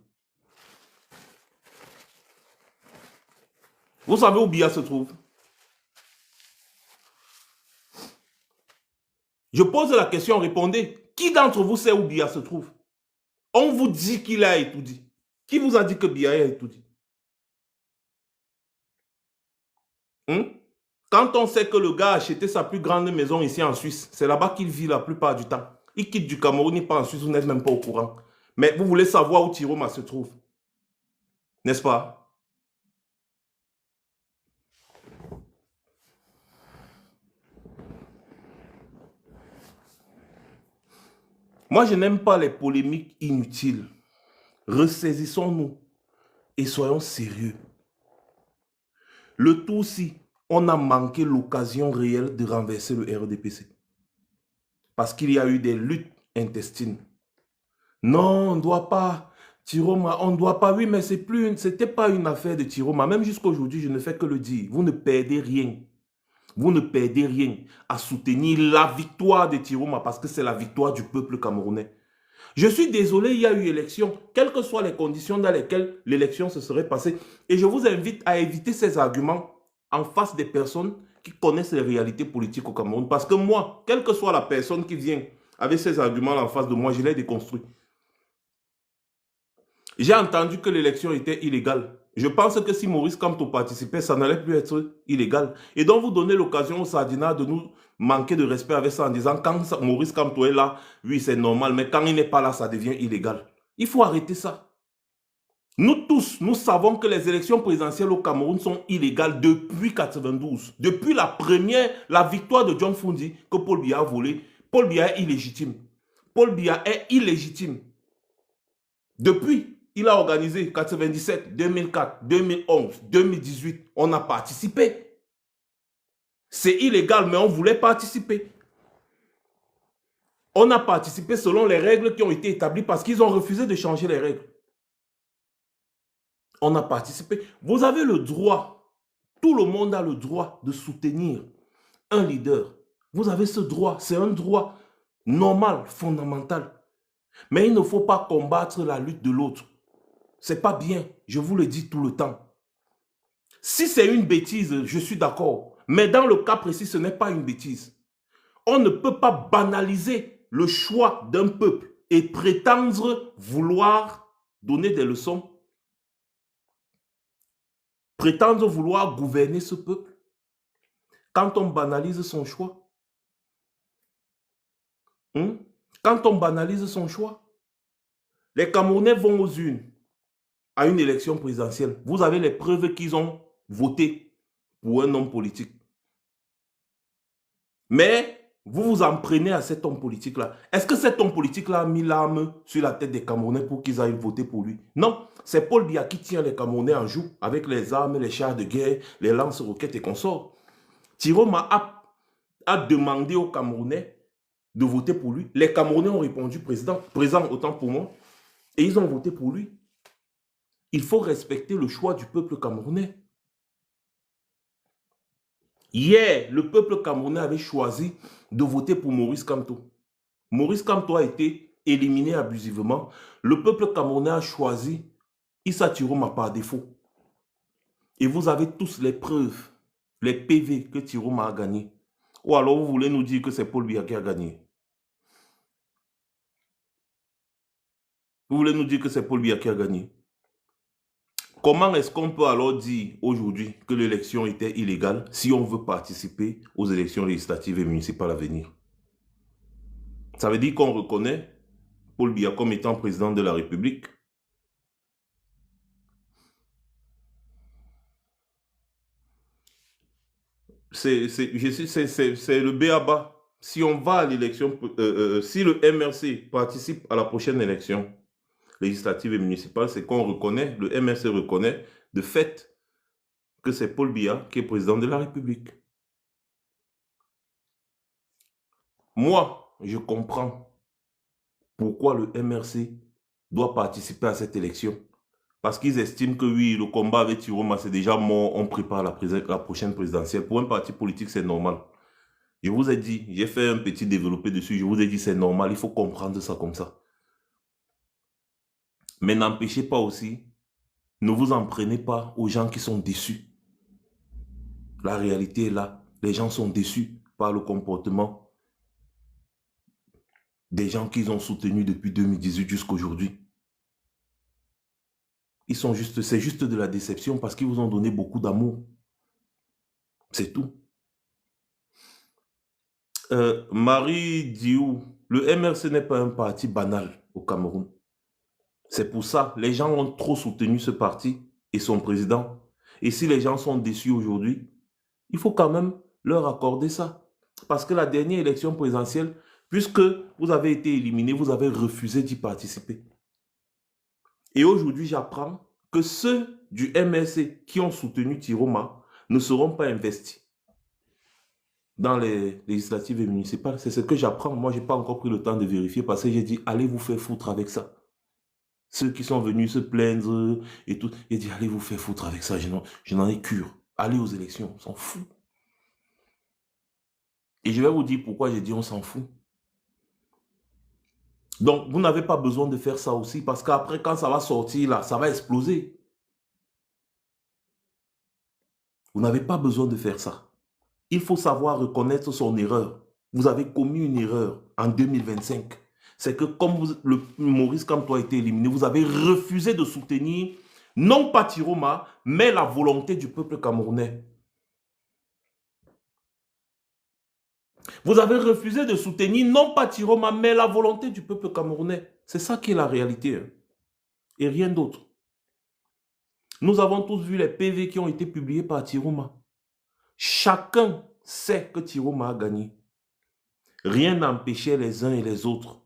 Vous savez où Biya se trouve? Je pose la question, répondez. Qui d'entre vous sait où Biya se trouve? On vous dit qu'il a étudié. Qui vous a dit que Biya a étudié? Quand on sait que le gars a acheté sa plus grande maison ici en Suisse, c'est là-bas qu'il vit la plupart du temps. Il quitte du Cameroun, il part en Suisse, vous n'êtes même pas au courant. Mais vous voulez savoir où Tiroma se trouve. N'est-ce pas? Moi, je n'aime pas les polémiques inutiles. Ressaisissons-nous et soyons sérieux. Le tout si on a manqué l'occasion réelle de renverser le RDPC. Parce qu'il y a eu des luttes intestines. Non, on ne doit pas. Tiroma, on ne doit pas. Oui, mais c'était pas une affaire de Tiroma. Même jusqu'à aujourd'hui, je ne fais que le dire. Vous ne perdez rien. Vous ne perdez rien à soutenir la victoire de Tiroma parce que c'est la victoire du peuple camerounais. Je suis désolé, il y a eu élection, quelles que soient les conditions dans lesquelles l'élection se serait passée. Et je vous invite à éviter ces arguments en face des personnes qui connaissent les réalités politiques au Cameroun. Parce que moi, quelle que soit la personne qui vient avec ces arguments en face de moi, je les déconstruis. J'ai entendu que l'élection était illégale. Je pense que si Maurice Kamto participait, ça n'allait plus être illégal. Et donc vous donnez l'occasion aux Sardinats de nous manquer de respect avec ça en disant quand Maurice Kamto est là, oui c'est normal, mais quand il n'est pas là, ça devient illégal. Il faut arrêter ça. Nous tous, nous savons que les élections présidentielles au Cameroun sont illégales depuis 1992. Depuis la victoire de John Fundi que Paul Biya a volé. Paul Biya est illégitime. Paul Biya est illégitime. Depuis, il a organisé 97, 2004, 2011, 2018. On a participé. C'est illégal, mais on voulait participer. On a participé selon les règles qui ont été établies parce qu'ils ont refusé de changer les règles. On a participé. Vous avez le droit, tout le monde a le droit de soutenir un leader. Vous avez ce droit, c'est un droit normal, fondamental. Mais il ne faut pas combattre la lutte de l'autre. C'est pas bien, je vous le dis tout le temps. Si c'est une bêtise, je suis d'accord. Mais dans le cas précis, ce n'est pas une bêtise. On ne peut pas banaliser le choix d'un peuple et prétendre vouloir donner des leçons. Prétendre vouloir gouverner ce peuple. Quand on banalise son choix. Quand on banalise son choix. Les Camerounais vont aux urnes à une élection présidentielle. Vous avez les preuves qu'ils ont voté pour un homme politique. Mais vous vous en prenez à cet homme politique-là. Est-ce que cet homme politique-là a mis l'arme sur la tête des Camerounais pour qu'ils aillent voter pour lui? Non, c'est Paul Biya qui tient les Camerounais en joue avec les armes, les chars de guerre, les lance-roquettes et consorts. Tiroma a demandé aux Camerounais de voter pour lui. Les Camerounais ont répondu présent autant pour moi, et ils ont voté pour lui. Il faut respecter le choix du peuple camerounais. Hier, le peuple camerounais avait choisi de voter pour Maurice Kamto. Maurice Kamto a été éliminé abusivement. Le peuple camerounais a choisi Issa Tiroma par défaut. Et vous avez tous les preuves, les PV que Tiroma a gagné. Ou alors vous voulez nous dire que c'est Paul Biya qui a gagné. Vous voulez nous dire que c'est Paul Biya qui a gagné. Comment est-ce qu'on peut alors dire aujourd'hui que l'élection était illégale si on veut participer aux élections législatives et municipales à venir? Ça veut dire qu'on reconnaît Paul Biya comme étant président de la République. C'est le b.a.-ba. Si on va à l'élection, si le MRC participe à la prochaine élection législative et municipale, c'est qu'on reconnaît, le MRC reconnaît de fait que c'est Paul Biya qui est président de la République. Moi, je comprends pourquoi le MRC doit participer à cette élection. Parce qu'ils estiment que oui, le combat avec Tiroma, c'est déjà mort, on prépare la prochaine présidentielle. Pour un parti politique, c'est normal. Je vous ai dit, j'ai fait un petit développé dessus, je vous ai dit c'est normal, il faut comprendre ça comme ça. Mais n'empêchez pas aussi, ne vous en prenez pas aux gens qui sont déçus. La réalité est là. Les gens sont déçus par le comportement des gens qu'ils ont soutenus depuis 2018 jusqu'à aujourd'hui. C'est juste de la déception parce qu'ils vous ont donné beaucoup d'amour. C'est tout. Marie Diou, le MRC n'est pas un parti banal au Cameroun. C'est pour ça, les gens ont trop soutenu ce parti et son président. Et si les gens sont déçus aujourd'hui, il faut quand même leur accorder ça. Parce que la dernière élection présidentielle, puisque vous avez été éliminé, vous avez refusé d'y participer. Et aujourd'hui, j'apprends que ceux du MRC qui ont soutenu Tiroma ne seront pas investis dans les législatives et municipales. C'est ce que j'apprends. Moi, je n'ai pas encore pris le temps de vérifier parce que j'ai dit, allez vous faire foutre avec ça. Ceux qui sont venus se plaindre et tout, j'ai dit, allez vous faire foutre avec ça. Je n'en ai cure. Allez aux élections, on s'en fout. Et je vais vous dire pourquoi j'ai dit on s'en fout. Donc, vous n'avez pas besoin de faire ça aussi parce qu'après, quand ça va sortir là, ça va exploser. Vous n'avez pas besoin de faire ça. Il faut savoir reconnaître son erreur. Vous avez commis une erreur en 2025. C'est que comme le Maurice Kamto a été éliminé, vous avez refusé de soutenir non pas Tiroma, mais la volonté du peuple camerounais. Vous avez refusé de soutenir non pas Tiroma, mais la volonté du peuple camerounais. C'est ça qui est la réalité. Hein. Et rien d'autre. Nous avons tous vu les PV qui ont été publiés par Tiroma. Chacun sait que Tiroma a gagné. Rien n'empêchait les uns et les autres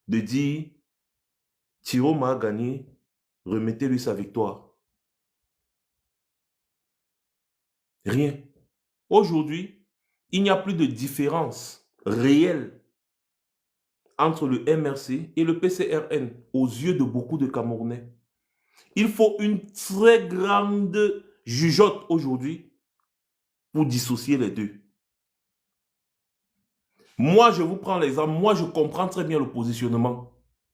de dire Tiroma a gagné, remettez-lui sa victoire. Rien. Aujourd'hui, il n'y a plus de différence réelle entre le MRC et le PCRN aux yeux de beaucoup de Camerounais. Il faut une très grande jugeote aujourd'hui pour dissocier les deux. Moi, je vous prends l'exemple. Moi, je comprends très bien le positionnement.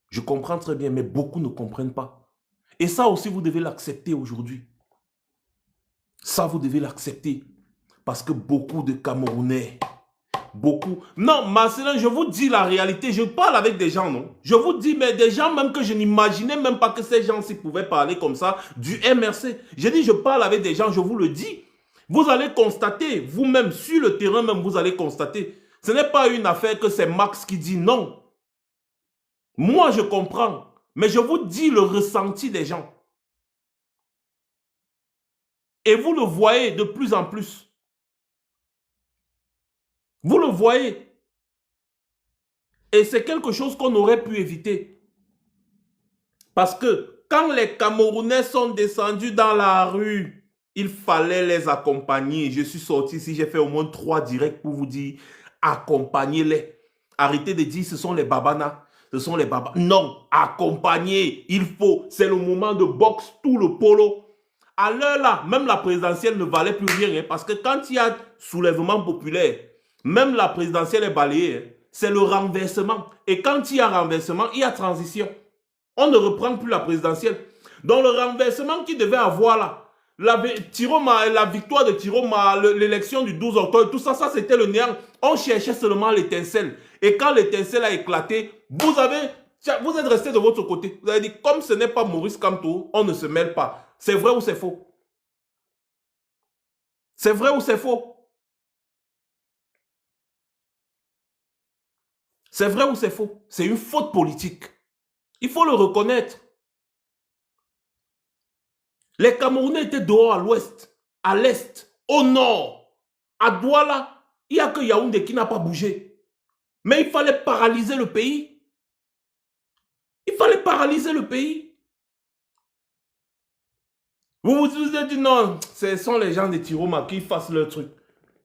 Je comprends très bien, mais beaucoup ne comprennent pas. Et ça aussi, vous devez l'accepter aujourd'hui. Ça, vous devez l'accepter. Parce que beaucoup de Camerounais, beaucoup... Non, Marcelin, je vous dis la réalité. Je parle avec des gens, non? Je vous dis, mais des gens même que je n'imaginais même pas que ces gens-ci pouvaient parler comme ça du MRC. Je dis, je parle avec des gens, je vous le dis. Vous allez constater, vous-même, sur le terrain même, vous allez constater. Ce n'est pas une affaire que c'est Max qui dit non. Moi, je comprends. Mais je vous dis le ressenti des gens. Et vous le voyez de plus en plus. Vous le voyez. Et c'est quelque chose qu'on aurait pu éviter. Parce que quand les Camerounais sont descendus dans la rue, il fallait les accompagner. Je suis sorti ici, j'ai fait au moins 3 directs pour vous dire, accompagnez-les. Arrêtez de dire ce sont les babanas. Ce sont les babas. Non, accompagnez. Il faut. C'est le moment de boxe, tout le polo. À l'heure là, même la présidentielle ne valait plus rien. Hein, parce que quand il y a soulèvement populaire, même la présidentielle est balayée. Hein, c'est le renversement. Et quand il y a renversement, il y a transition. On ne reprend plus la présidentielle. Donc le renversement qui devait avoir là, la victoire de Tiroma, l'élection du 12 octobre, tout ça, ça c'était le néant. On cherchait seulement l'étincelle. Et quand l'étincelle a éclaté, vous êtes resté de votre côté. Vous avez dit, comme ce n'est pas Maurice Kamto, on ne se mêle pas. C'est vrai ou c'est faux? C'est vrai ou c'est faux? C'est vrai ou c'est faux? C'est une faute politique. Il faut le reconnaître. Les Camerounais étaient dehors à l'ouest, à l'est, au nord. À Douala, il n'y a que Yaoundé qui n'a pas bougé. Mais il fallait paralyser le pays. Il fallait paralyser le pays. Vous vous êtes dit non, ce sont les gens de Tiroma qui fassent leur truc.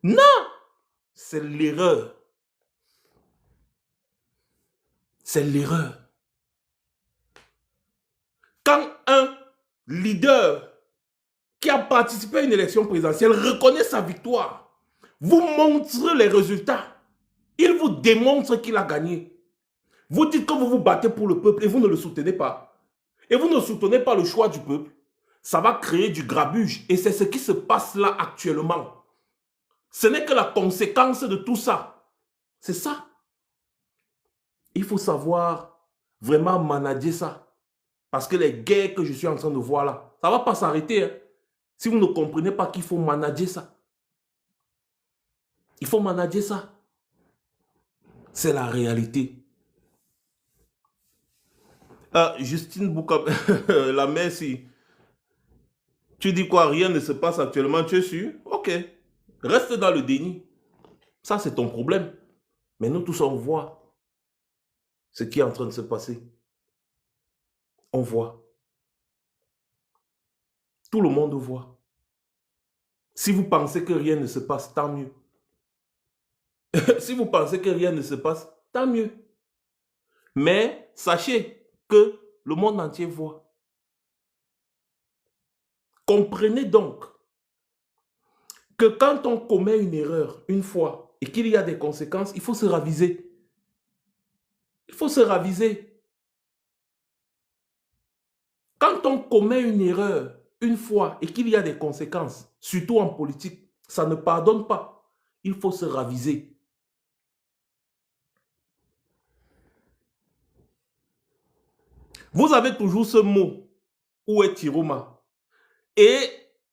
Non, c'est l'erreur. C'est l'erreur. Quand un leader qui a participé à une élection présidentielle reconnaît sa victoire, vous montrez les résultats, il vous démontre qu'il a gagné. Vous dites que vous vous battez pour le peuple et vous ne le soutenez pas. Et vous ne soutenez pas le choix du peuple. ça va créer du grabuge. Et c'est ce qui se passe là actuellement. Ce n'est que la conséquence de tout ça. C'est ça. Il faut savoir vraiment manager ça. Parce que les guerres que je suis en train de voir là, ça ne va pas s'arrêter. Hein. Si vous ne comprenez pas qu'il faut manager ça. Il faut manager ça. C'est la réalité. Justine Boukab, la mère, si tu dis quoi, rien ne se passe actuellement, tu es sûr? Ok. Reste dans le déni. Ça, c'est ton problème. Mais nous tous, on voit ce qui est en train de se passer. On voit. Tout le monde voit. Si vous pensez que rien ne se passe, tant mieux. Si vous pensez que rien ne se passe, tant mieux. Mais sachez que le monde entier voit. Comprenez donc que quand on commet une erreur une fois et qu'il y a des conséquences, il faut se raviser. Il faut se raviser. Quand on commet une erreur une fois et qu'il y a des conséquences, surtout en politique, ça ne pardonne pas. Il faut se raviser. Vous avez toujours ce mot, où est Tiroma? Et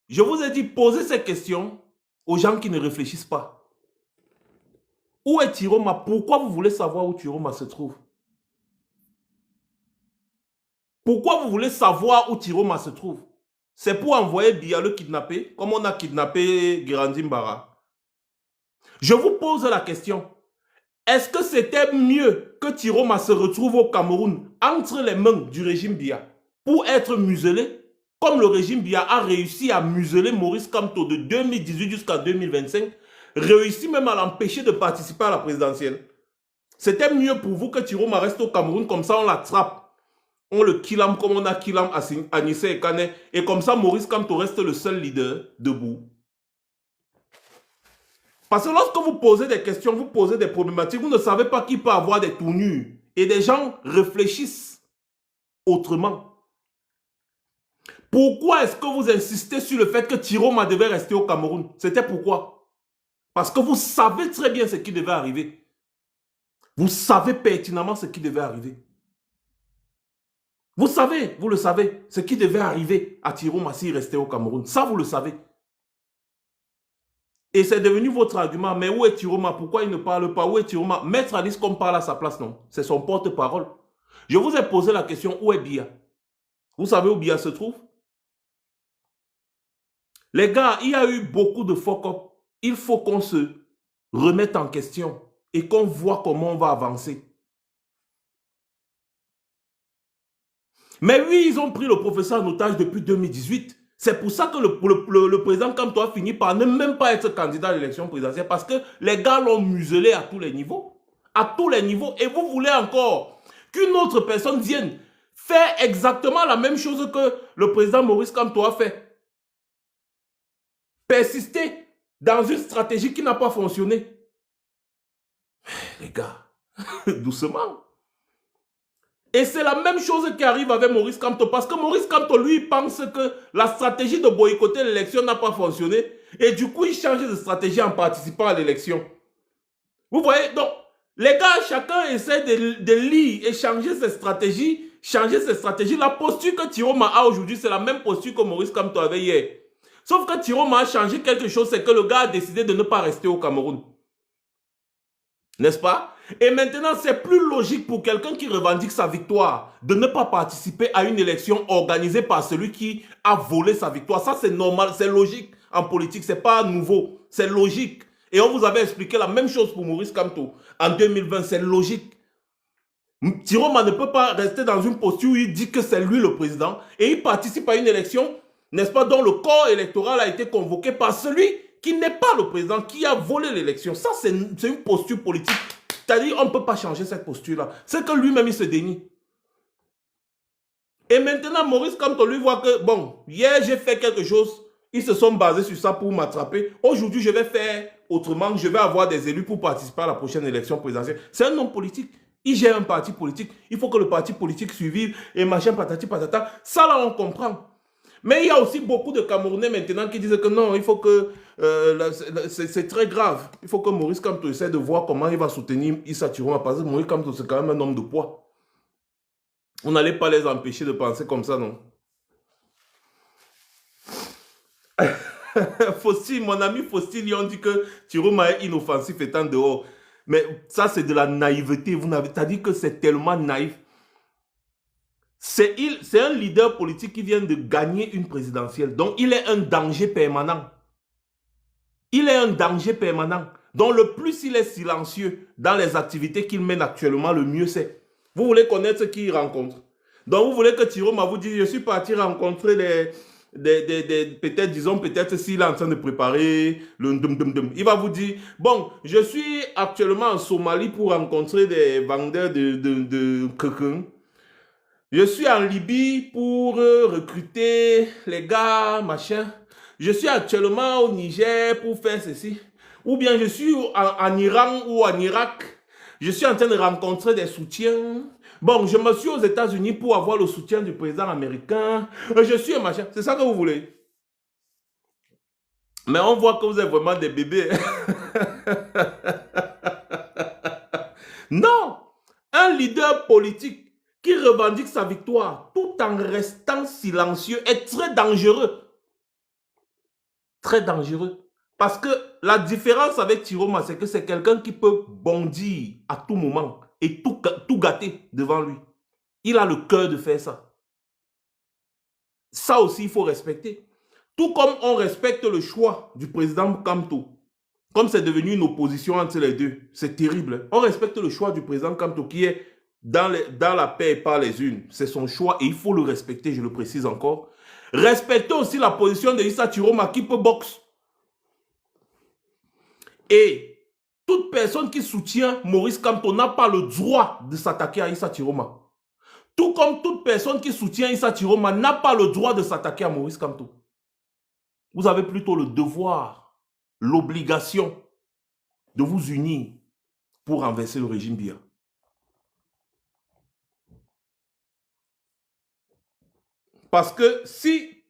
je vous ai dit, posez ces questions aux gens qui ne réfléchissent pas. Où est Tiroma? Pourquoi vous voulez savoir où Tiroma se trouve? Pourquoi vous voulez savoir où Tiroma se trouve? C'est pour envoyer Biya le kidnapper, comme on a kidnappé Guérandi Mbara. Je vous pose la question. Est-ce que c'était mieux que Tiroma se retrouve au Cameroun entre les mains du régime Biya pour être muselé, comme le régime Biya a réussi à museler Maurice Kamto de 2018 jusqu'à 2025, réussi même à l'empêcher de participer à la présidentielle? C'était mieux pour vous que Tiroma reste au Cameroun, comme ça on l'attrape. On le killam comme on a killam Anissé et Kane, et comme ça Maurice Kamto reste le seul leader debout. Parce que lorsque vous posez des questions, vous posez des problématiques, vous ne savez pas qui peut avoir des tournures. Et des gens réfléchissent autrement. Pourquoi est-ce que vous insistez sur le fait que Tiroma devait rester au Cameroun? C'était pourquoi? Parce que vous savez très bien ce qui devait arriver. Vous savez pertinemment ce qui devait arriver. Vous savez, vous le savez, ce qui devait arriver à Tiroma s'il restait au Cameroun. Ça, vous le savez. Et c'est devenu votre argument. Mais où est Tiroma? Pourquoi il ne parle pas? Où est Tiroma? Maître Alice comme parle à sa place, non. C'est son porte-parole. Je vous ai posé la question, où est Biya? Vous savez où Biya se trouve? Les gars, il y a eu beaucoup de fuck-up. Il faut qu'on se remette en question et qu'on voit comment on va avancer. Mais oui, ils ont pris le professeur en otage depuis 2018. C'est pour ça que le président Kamto a fini par ne même pas être candidat à l'élection présidentielle, parce que les gars l'ont muselé à tous les niveaux. À tous les niveaux. Et vous voulez encore qu'une autre personne vienne faire exactement la même chose que le président Maurice Kamto a fait. Persister dans une stratégie qui n'a pas fonctionné. Les gars, doucement. Et c'est la même chose qui arrive avec Maurice Kamto. Parce que Maurice Kamto, lui, pense que la stratégie de boycotter l'élection n'a pas fonctionné. Et du coup, il change de stratégie en participant à l'élection. Vous voyez? Donc, les gars, chacun essaie de lire et changer ses stratégies. Changer ses stratégies. La posture que Tiroma a aujourd'hui, c'est la même posture que Maurice Kamto avait hier. Sauf que Tiroma a changé quelque chose. C'est que le gars a décidé de ne pas rester au Cameroun. N'est-ce pas? Et maintenant, c'est plus logique pour quelqu'un qui revendique sa victoire de ne pas participer à une élection organisée par celui qui a volé sa victoire. Ça, c'est normal, c'est logique en politique, c'est pas nouveau, c'est logique. Et on vous avait expliqué la même chose pour Maurice Kamto en 2020, c'est logique. Tiroma ne peut pas rester dans une posture où il dit que c'est lui le président et il participe à une élection, n'est-ce pas, dont le corps électoral a été convoqué par celui qui n'est pas le président, qui a volé l'élection. Ça, c'est une posture politique. C'est-à-dire, on ne peut pas changer cette posture-là. C'est que lui-même, il se dénie. Et maintenant, Maurice Kamto, lui, voit que, bon, hier, j'ai fait quelque chose. Ils se sont basés sur ça pour m'attraper. Aujourd'hui, je vais faire autrement. Je vais avoir des élus pour participer à la prochaine élection présidentielle. C'est un homme politique. Il gère un parti politique. Il faut que le parti politique survive et machin patati patata. Ça, là, on comprend. Mais il y a aussi beaucoup de Camerounais maintenant qui disent que non, il faut que c'est très grave. Il faut que Maurice Kamto essaie de voir comment il va soutenir Issa Chiroma, parce que Maurice Kamto, c'est quand même un homme de poids. On n'allait pas les empêcher de penser comme ça, non? Faustine, mon ami Faustine, ils ont dit que Chiroma est inoffensif étant dehors. Mais ça, c'est de la naïveté. Vous n'avez pas dit que c'est tellement naïf. C'est un leader politique qui vient de gagner une présidentielle. Donc, il est un danger permanent. Il est un danger permanent. Donc, le plus il est silencieux dans les activités qu'il mène actuellement, le mieux c'est. Vous voulez connaître ce qu'il rencontre. Donc, vous voulez que Chiroma vous dise, je suis parti rencontrer peut-être s'il est en train de préparer le dum. Il va vous dire, bon, je suis actuellement en Somalie pour rencontrer des vendeurs de cocoon. Je suis en Libye pour recruter les gars, machin. Je suis actuellement au Niger pour faire ceci. Ou bien je suis en Iran ou en Irak. Je suis en train de rencontrer des soutiens. Bon, je me suis aux États-Unis pour avoir le soutien du président américain. Je suis un machin. C'est ça que vous voulez. Mais on voit que vous êtes vraiment des bébés. Non! Un leader politique qui revendique sa victoire tout en restant silencieux est très dangereux. Très dangereux. Parce que la différence avec Chiroma, c'est que c'est quelqu'un qui peut bondir à tout moment et tout gâter devant lui. Il a le cœur de faire ça. Ça aussi, il faut respecter. Tout comme on respecte le choix du président Kamto. Comme c'est devenu une opposition entre les deux, c'est terrible. On respecte le choix du président Kamto qui est dans la paix et par les unes. C'est son choix et il faut le respecter, je le précise encore. Respectez aussi la position de Issa Chiroma qui peut boxer. Et toute personne qui soutient Maurice Kamto n'a pas le droit de s'attaquer à Issa Chiroma. Tout comme toute personne qui soutient Issa Chiroma n'a pas le droit de s'attaquer à Maurice Kamto. Vous avez plutôt le devoir, l'obligation de vous unir pour renverser le régime Biya. Parce que si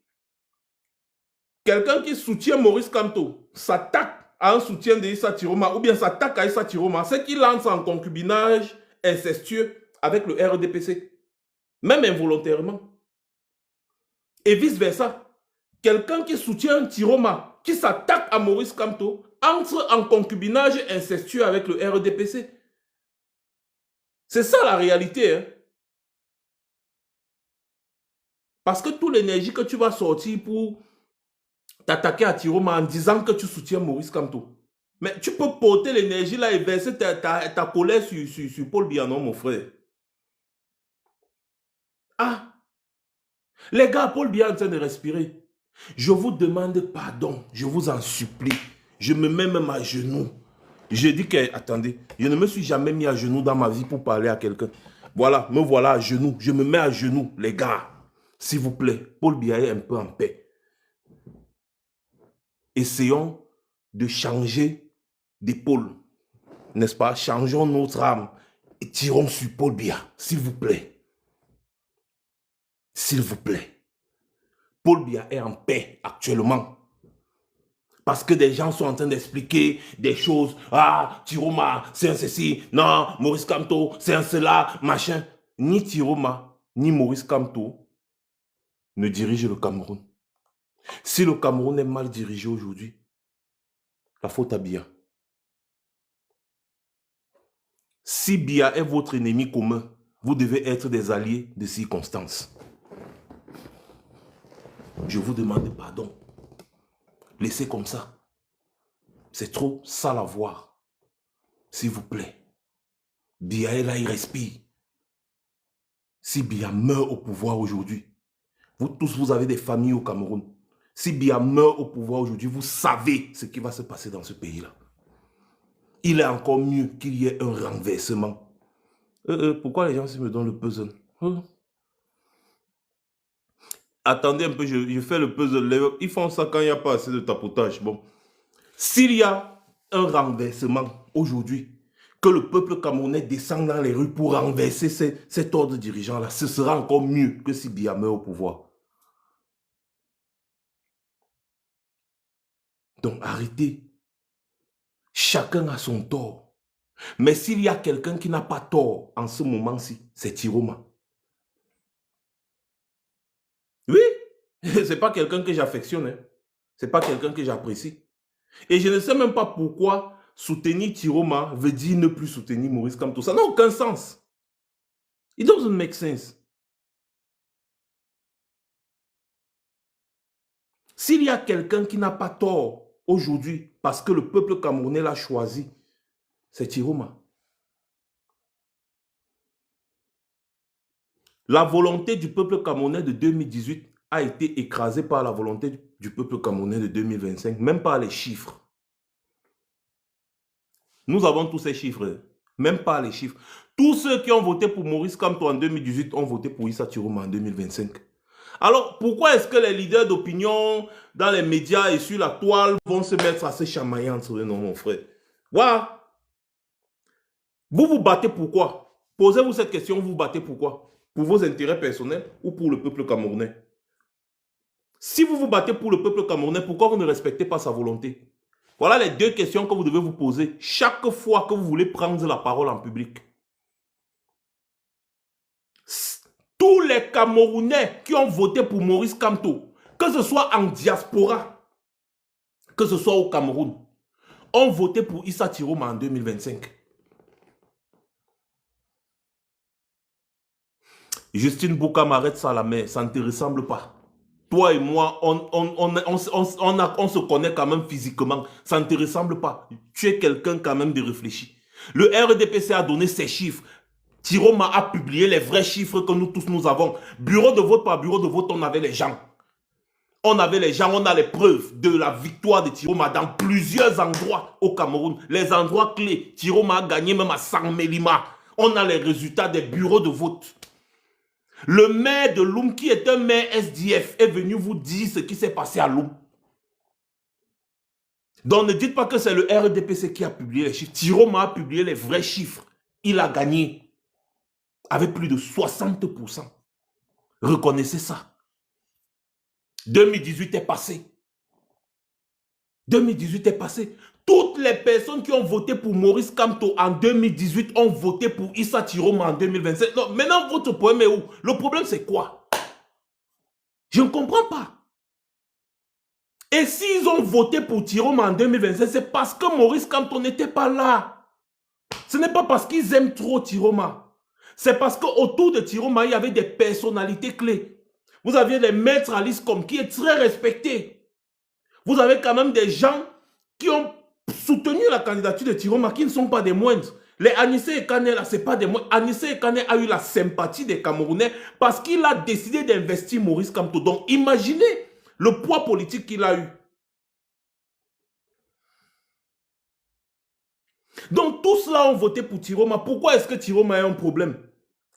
quelqu'un qui soutient Maurice Kamto s'attaque à un soutien de Issa Chiroma ou bien s'attaque à Issa Chiroma, c'est qu'il lance en concubinage incestueux avec le RDPC, même involontairement. Et vice-versa. Quelqu'un qui soutient Chiroma, qui s'attaque à Maurice Kamto, entre en concubinage incestueux avec le RDPC. C'est ça la réalité. Hein? Parce que toute l'énergie que tu vas sortir pour t'attaquer à Chiroma en disant que tu soutiens Maurice Kamto. Mais tu peux porter l'énergie là et verser ta colère sur Paul Biya, non, mon frère. Ah, les gars, Paul Biya est en train de respirer. Je vous demande pardon, je vous en supplie. Je me mets même à genoux. Je dis que, attendez, je ne me suis jamais mis à genoux dans ma vie pour parler à quelqu'un. Voilà, me voilà à genoux. Je me mets à genoux, les gars. S'il vous plaît, Paul Biya est un peu en paix. Essayons de changer d'épaule, n'est-ce pas? Changeons notre âme et tirons sur Paul Biya, s'il vous plaît. S'il vous plaît. Paul Biya est en paix actuellement. Parce que des gens sont en train d'expliquer des choses. Ah, Chiroma, c'est un ceci. Non, Maurice Kamto, c'est un cela, machin. Ni Chiroma, ni Maurice Kamto ne dirigent le Cameroun. Si le Cameroun est mal dirigé aujourd'hui, la faute à Biya. Si Biya est votre ennemi commun, vous devez être des alliés de circonstance. Je vous demande pardon. Laissez comme ça. C'est trop sale à voir. S'il vous plaît. Biya est là, il respire. Si Biya meurt au pouvoir aujourd'hui, vous tous, vous avez des familles au Cameroun. Si Biya meurt au pouvoir aujourd'hui, vous savez ce qui va se passer dans ce pays-là. Il est encore mieux qu'il y ait un renversement. Pourquoi les gens me donnent le puzzle? Attendez un peu, je fais le puzzle. Ils font ça quand il n'y a pas assez de tapotage. Bon. S'il y a un renversement aujourd'hui, que le peuple camerounais descend dans les rues pour renverser cet ordre dirigeant-là, ce sera encore mieux que si Biya meurt au pouvoir. Donc arrêtez. Chacun a son tort. Mais s'il y a quelqu'un qui n'a pas tort en ce moment-ci, c'est Tiroma. Oui, c'est pas quelqu'un que j'affectionne. Hein. C'est pas quelqu'un que j'apprécie. Et je ne sais même pas pourquoi soutenir Tiroma veut dire ne plus soutenir Maurice Kamto. Ça n'a aucun sens. It doesn't make sense. S'il y a quelqu'un qui n'a pas tort aujourd'hui parce que le peuple camerounais l'a choisi, c'est Tiroma. La volonté du peuple camerounais de 2018 a été écrasée par la volonté du peuple camerounais de 2025, même par les chiffres. Nous avons tous ces chiffres, même pas les chiffres. Tous ceux qui ont voté pour Maurice Kamto en 2018 ont voté pour Issa Tiroma en 2025. Alors, pourquoi est-ce que les leaders d'opinion dans les médias et sur la toile vont se mettre à se chamailler entre eux? Non, mon frère. Voilà. Vous vous battez pourquoi? Posez-vous cette question, vous vous battez pourquoi? Pour vos intérêts personnels ou pour le peuple camerounais? Si vous vous battez pour le peuple camerounais, pourquoi vous ne respectez pas sa volonté? Voilà les deux questions que vous devez vous poser chaque fois que vous voulez prendre la parole en public. Tous les Camerounais qui ont voté pour Maurice Kamto, que ce soit en diaspora, que ce soit au Cameroun, ont voté pour Issa Tiroma en 2025. Justine Bouka m'arrête ça à la main, ça ne te ressemble pas. Toi et moi, on se connaît quand même physiquement. Ça ne te ressemble pas. Tu es quelqu'un quand même de réfléchi. Le RDPC a donné ses chiffres. Tiroma a publié les vrais chiffres que nous tous nous avons. Bureau de vote par bureau de vote, on avait les gens. On avait les gens, on a les preuves de la victoire de Tiroma dans plusieurs endroits au Cameroun. Les endroits clés. Tiroma a gagné même à Sangmelima. On a les résultats des bureaux de vote. Le maire de Loum, qui est un maire SDF, est venu vous dire ce qui s'est passé à Loum. Donc ne dites pas que c'est le RDPC qui a publié les chiffres. Tiroma a publié les vrais chiffres. Il a gagné avec plus de 60%. Reconnaissez ça. 2018 est passé. 2018 est passé. Toutes les personnes qui ont voté pour Maurice Kamto en 2018 ont voté pour Issa Tiroma en 2025. Non, maintenant, votre problème est où? Le problème, c'est quoi? Je ne comprends pas. Et s'ils ont voté pour Tiroma en 2025, c'est parce que Maurice Kamto n'était pas là. Ce n'est pas parce qu'ils aiment trop Tiroma. C'est parce qu'autour de Tiroma, il y avait des personnalités clés. Vous aviez les maîtres Alice Comme, qui est très respecté. Vous avez quand même des gens qui ont soutenu la candidature de Tiroma, qui ne sont pas des moindres. Les Anissé Ekane, là, ce n'est pas des moindres. Anissé Ekane a eu la sympathie des Camerounais parce qu'il a décidé d'investir Maurice Kamto. Donc, imaginez le poids politique qu'il a eu. Donc, tous cela ont voté pour Tiroma. Pourquoi est-ce que Tiroma a un problème?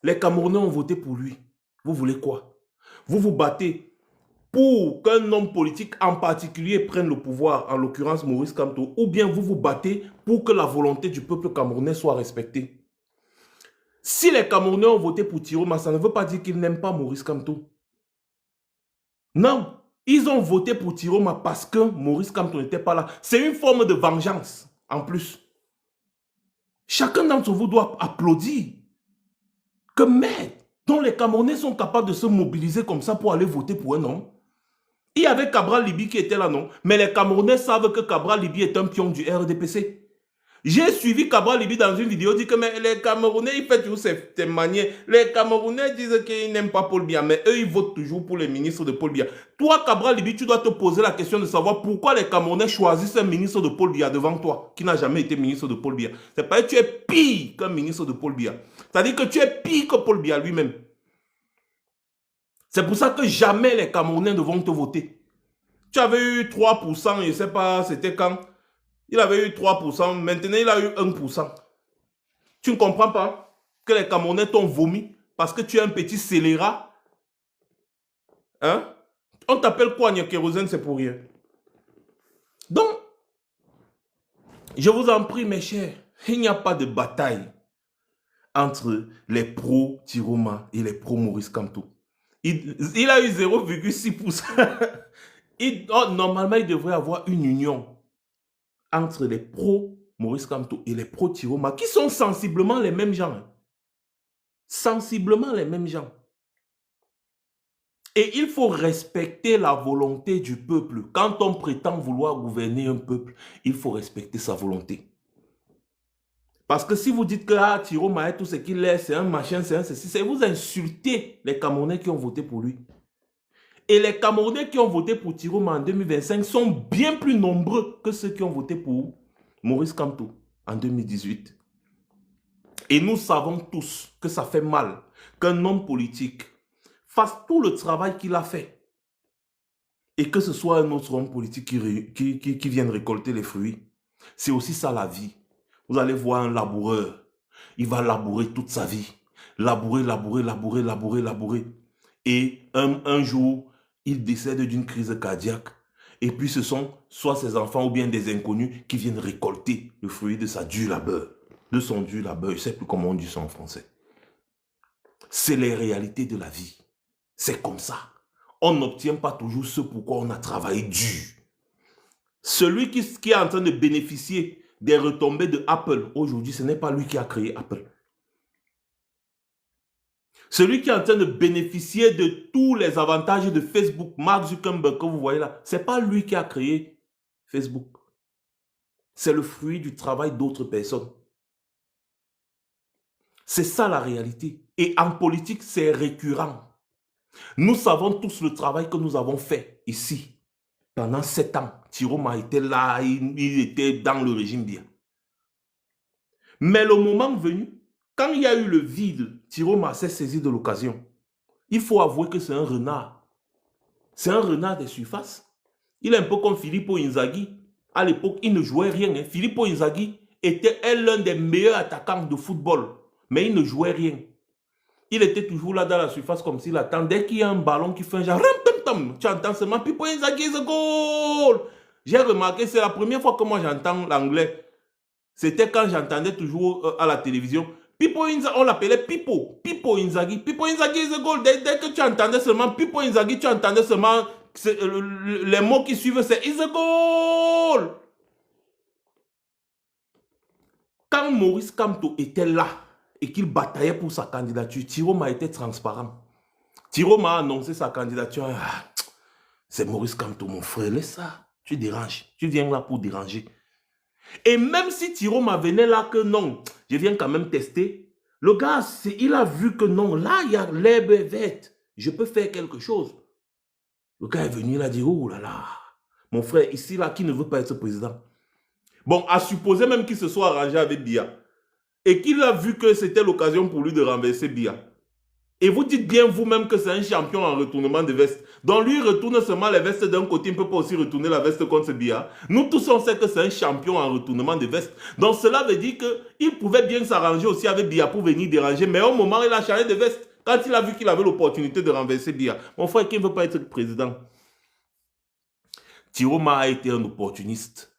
Les Camerounais ont voté pour lui. Vous voulez quoi? Vous vous battez pour qu'un homme politique en particulier prenne le pouvoir, en l'occurrence Maurice Kamto, ou bien vous vous battez pour que la volonté du peuple camerounais soit respectée. Si les Camerounais ont voté pour Tiroma, ça ne veut pas dire qu'ils n'aiment pas Maurice Kamto. Non, ils ont voté pour Tiroma parce que Maurice Kamto n'était pas là. C'est une forme de vengeance, en plus. Chacun d'entre vous doit applaudir que merde, dont les Camerounais sont capables de se mobiliser comme ça pour aller voter pour un homme. Il y avait Cabral Libi qui était là, non? Mais les Camerounais savent que Cabral Libi est un pion du RDPC. J'ai suivi Cabral Libi dans une vidéo, dit que mais les Camerounais, ils font toujours ces manières. Les Camerounais disent qu'ils n'aiment pas Paul Biya, mais eux, ils votent toujours pour les ministres de Paul Biya. Toi, Cabral Libi, tu dois te poser la question de savoir pourquoi les Camerounais choisissent un ministre de Paul Biya devant toi, qui n'a jamais été ministre de Paul Biya. C'est pas que tu es pire qu'un ministre de Paul Biya. C'est-à-dire que tu es pire que Paul Biya lui-même. C'est pour ça que jamais les Camerounais ne vont te voter. Tu avais eu 3%, je ne sais pas, c'était quand. Il avait eu 3%, maintenant il a eu 1%. Tu ne comprends pas que les Camerounais t'ont vomi parce que tu es un petit scélérat? Hein? On t'appelle quoi, Kérosène, c'est pour rien. Donc, je vous en prie, mes chers, il n'y a pas de bataille entre les pro-Tiroma et les pro-Maurice Kamto. Il a eu 0,6%. Normalement, il devrait avoir une union entre les pro-Maurice Kamto et les pro-Tiroma, qui sont sensiblement les mêmes gens. Hein. Sensiblement les mêmes gens. Et il faut respecter la volonté du peuple. Quand on prétend vouloir gouverner un peuple, il faut respecter sa volonté. Parce que si vous dites que Tiroma est tout ce qu'il est, c'est un machin, c'est un ceci, c'est vous insulter les Camerounais qui ont voté pour lui. Et les Camerounais qui ont voté pour Tiroma en 2025 sont bien plus nombreux que ceux qui ont voté pour Maurice Kamto en 2018. Et nous savons tous que ça fait mal qu'un homme politique fasse tout le travail qu'il a fait et que ce soit un autre homme politique qui vienne récolter les fruits. C'est aussi ça la vie. Vous allez voir un laboureur, il va labourer toute sa vie. Labourer, labourer, labourer, labourer, labourer. Et un jour, il décède d'une crise cardiaque. Et puis ce sont soit ses enfants ou bien des inconnus qui viennent récolter le fruit de sa dure labeur. De son dur labeur, je ne sais plus comment on dit ça en français. C'est les réalités de la vie. C'est comme ça. On n'obtient pas toujours ce pourquoi on a travaillé dur. Celui qui est en train de bénéficier des retombées de Apple aujourd'hui, ce n'est pas lui qui a créé Apple. Celui qui est en train de bénéficier de tous les avantages de Facebook, Mark Zuckerberg, que vous voyez là, ce n'est pas lui qui a créé Facebook. C'est le fruit du travail d'autres personnes. C'est ça la réalité. Et en politique, c'est récurrent. Nous savons tous le travail que nous avons fait ici. Pendant 7 ans, Tiroma était là, il était dans le régime bien. Mais le moment venu, quand il y a eu le vide, Tiroma s'est saisi de l'occasion. Il faut avouer que c'est un renard. C'est un renard des surfaces. Il est un peu comme Filippo Inzaghi. À l'époque, il ne jouait rien. Hein. Filippo Inzaghi était l'un des meilleurs attaquants de football. Mais il ne jouait rien. Il était toujours là dans la surface comme s'il attendait qu'il y ait un ballon qui fait un genre... Tu entends seulement Pipo Inzaghi is a goal. J'ai remarqué, c'est la première fois que moi j'entends l'anglais. C'était quand j'entendais toujours à la télévision. Pipo Inzaghi, on l'appelait Pipo. Pipo Inzaghi. Pipo Inzaghi is a goal. Dès que tu entendais seulement Pipo Inzaghi, tu entendais seulement les mots qui suivent, c'est is a goal. Quand Maurice Kamto était là et qu'il bataillait pour sa candidature, Tiroma était transparent. Tiroma a annoncé sa candidature. Ah, c'est Maurice Kamto, mon frère. Laisse ça. Tu déranges. Tu viens là pour déranger. Et même si Tiroma venait là que non, je viens quand même tester. Le gars, il a vu que non, là, il y a l'herbe verte. Je peux faire quelque chose. Le gars est venu, il a dit, oh là là, mon frère, ici, là, qui ne veut pas être président? Bon, à supposer même qu'il se soit arrangé avec Biya. Et qu'il a vu que c'était l'occasion pour lui de renverser Biya. Et vous dites bien vous-même que c'est un champion en retournement de veste. Donc lui, il retourne seulement les vestes d'un côté, il ne peut pas aussi retourner la veste contre Biya. Nous tous, on sait que c'est un champion en retournement de veste. Donc cela veut dire qu'il pouvait bien s'arranger aussi avec Biya pour venir déranger. Mais au moment où il a changé de veste, quand il a vu qu'il avait l'opportunité de renverser Biya, mon frère, qui ne veut pas être président? Tiroma a été un opportuniste.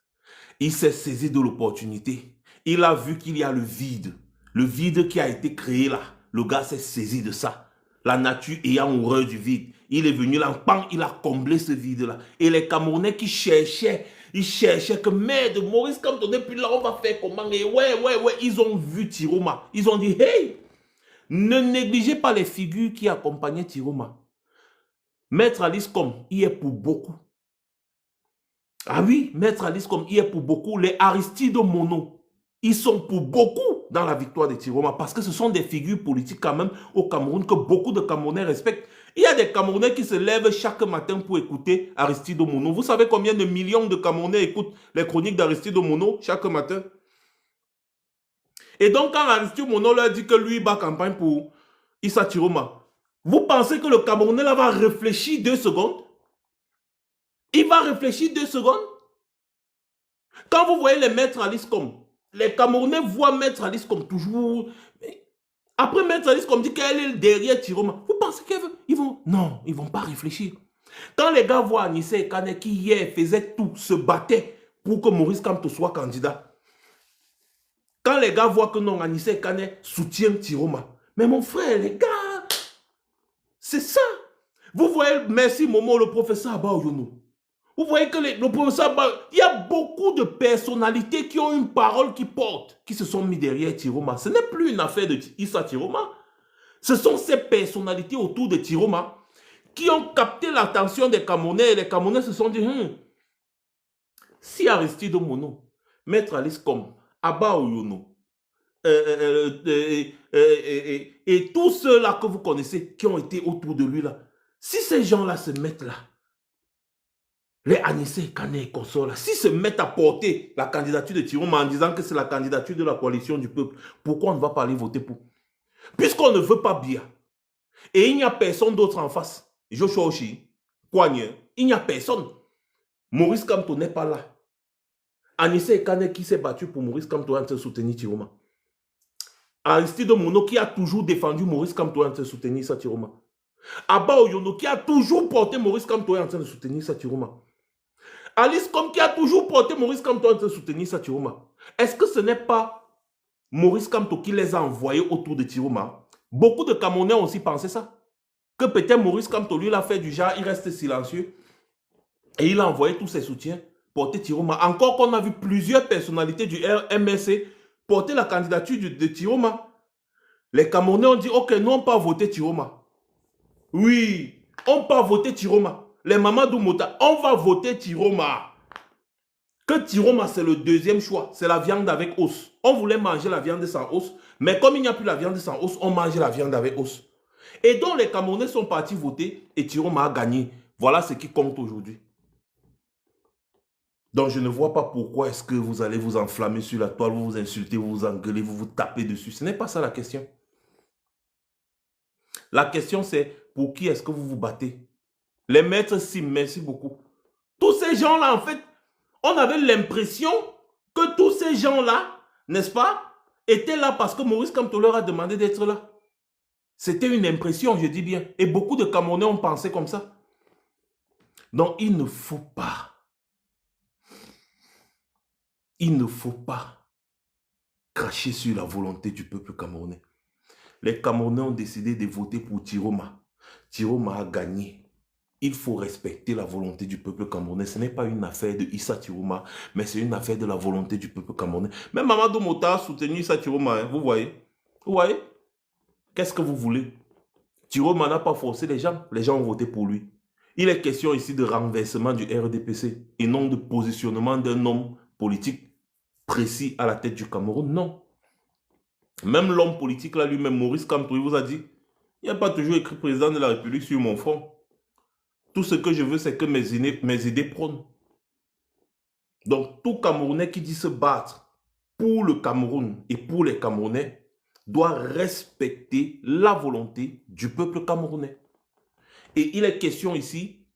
Il s'est saisi de l'opportunité. Il a vu qu'il y a le vide qui a été créé là. Le gars s'est saisi de ça. La nature ayant horreur du vide. Il est venu là, il a comblé ce vide-là. Et les Camerounais qui cherchaient, ils cherchaient que merde, Maurice Kamto, depuis là, on va faire comment? Et ouais, ils ont vu Tiroma. Ils ont dit, hey, ne négligez pas les figures qui accompagnaient Tiroma. Maître Alice Com, il est pour beaucoup. Ah oui, Maître Alice Com, il est pour beaucoup. Les Aristide Mono, ils sont pour beaucoup dans la victoire de Tiroma parce que ce sont des figures politiques quand même au Cameroun que beaucoup de Camerounais respectent. Il y a des Camerounais qui se lèvent chaque matin pour écouter Aristide Mono. Vous savez combien de millions de Camerounais écoutent les chroniques d'Aristide Mono chaque matin? Et donc quand Aristide Mono leur dit que lui bat campagne pour Issa Tiroma, vous pensez que le Camerounais là va réfléchir 2 secondes? Il va réfléchir 2 secondes? Quand vous voyez les Maîtres Alice Com, les Camerounais voient Maître Alice comme toujours. Après Maître Alice comme dit qu'elle est derrière Tiroma. Vous pensez qu'ils vont... Non, ils ne vont pas réfléchir. Quand les gars voient Anissé Kane qui hier faisait tout, se battait pour que Maurice Kamto soit candidat. Quand les gars voient que non, Anissé Kane soutient Tiroma. Mais mon frère, les gars, c'est ça. Vous voyez, merci Momo, le professeur Abaoyono. Vous voyez que le professeur, il y a beaucoup de personnalités qui ont une parole qui porte, qui se sont mis derrière Tiroma. Ce n'est plus une affaire de Issa Tiroma. Ce sont ces personnalités autour de Tiroma qui ont capté l'attention des Camerounais. Et les Camerounais se sont dit, si Aristide Mono, Maître Alice Com, Abba Oyono, et tous ceux-là que vous connaissez qui ont été autour de lui là, si ces gens-là se mettent là, les Anissé, Kané et consorts là, s'ils se mettent à porter la candidature de Tiroma en disant que c'est la candidature de la coalition du peuple, pourquoi on ne va pas aller voter pour? Puisqu'on ne veut pas Bia, et il n'y a personne d'autre en face, Joshua Oshi, Kouanye, il n'y a personne. Maurice Kamto n'est pas là. Anissé Kané qui s'est battu pour Maurice Kamto en soutenir Tiroma. Aristide Mono qui a toujours défendu Maurice Kamto en soutenir sa Tiroma. Abba Oyono qui a toujours porté Maurice Kamto en train de soutenir sa Tiroma. Alice Com qui a toujours porté Maurice Kamto en train de soutenir sa Tiroma. Est-ce que ce n'est pas Maurice Kamto qui les a envoyés autour de Tiroma? Beaucoup de Camerounais ont aussi pensé ça. Que peut-être Maurice Kamto, lui, l'a fait du genre, il reste silencieux. Et il a envoyé tous ses soutiens porter Tiroma. Encore qu'on a vu plusieurs personnalités du MRC porter la candidature de Tiroma. Les Camerounais ont dit, ok, nous on peut voter Tiroma. Oui, on peut voter Tiroma. Les Mamadou Mota, on va voter Tiroma. Que Tiroma, c'est le deuxième choix. C'est la viande avec os. On voulait manger la viande sans os. Mais comme il n'y a plus la viande sans os, on mange la viande avec os. Et donc les Camerounais sont partis voter et Tiroma a gagné. Voilà ce qui compte aujourd'hui. Donc je ne vois pas pourquoi est-ce que vous allez vous enflammer sur la toile, vous vous insultez, vous vous engueulez, vous vous tapez dessus. Ce n'est pas ça la question. La question c'est pour qui est-ce que vous vous battez? Les maîtres Sim, merci beaucoup. Tous ces gens-là, en fait, on avait l'impression que tous ces gens-là, n'est-ce pas, étaient là parce que Maurice Kamto leur a demandé d'être là. C'était une impression, je dis bien. Et beaucoup de Camerounais ont pensé comme ça. Donc, il ne faut pas cracher sur la volonté du peuple camerounais. Les Camerounais ont décidé de voter pour Tiroma. Tiroma a gagné. Il faut respecter la volonté du peuple camerounais. Ce n'est pas une affaire de Issa Tiroma, mais c'est une affaire de la volonté du peuple camerounais. Même Mamadou Mota a soutenu Issa Tiroma, hein, vous voyez? Vous voyez? Qu'est-ce que vous voulez? Tiroma n'a pas forcé les gens ont voté pour lui. Il est question ici de renversement du RDPC et non de positionnement d'un homme politique précis à la tête du Cameroun, non. Même l'homme politique là lui-même, Maurice Kamto, il vous a dit, il n'y a pas toujours écrit président de la République sur mon front. Tout ce que je veux, c'est que mes idées prônent. Donc, tout Camerounais qui dit se battre pour le Cameroun et pour les Camerounais doit respecter la volonté du peuple camerounais. Et il est question ici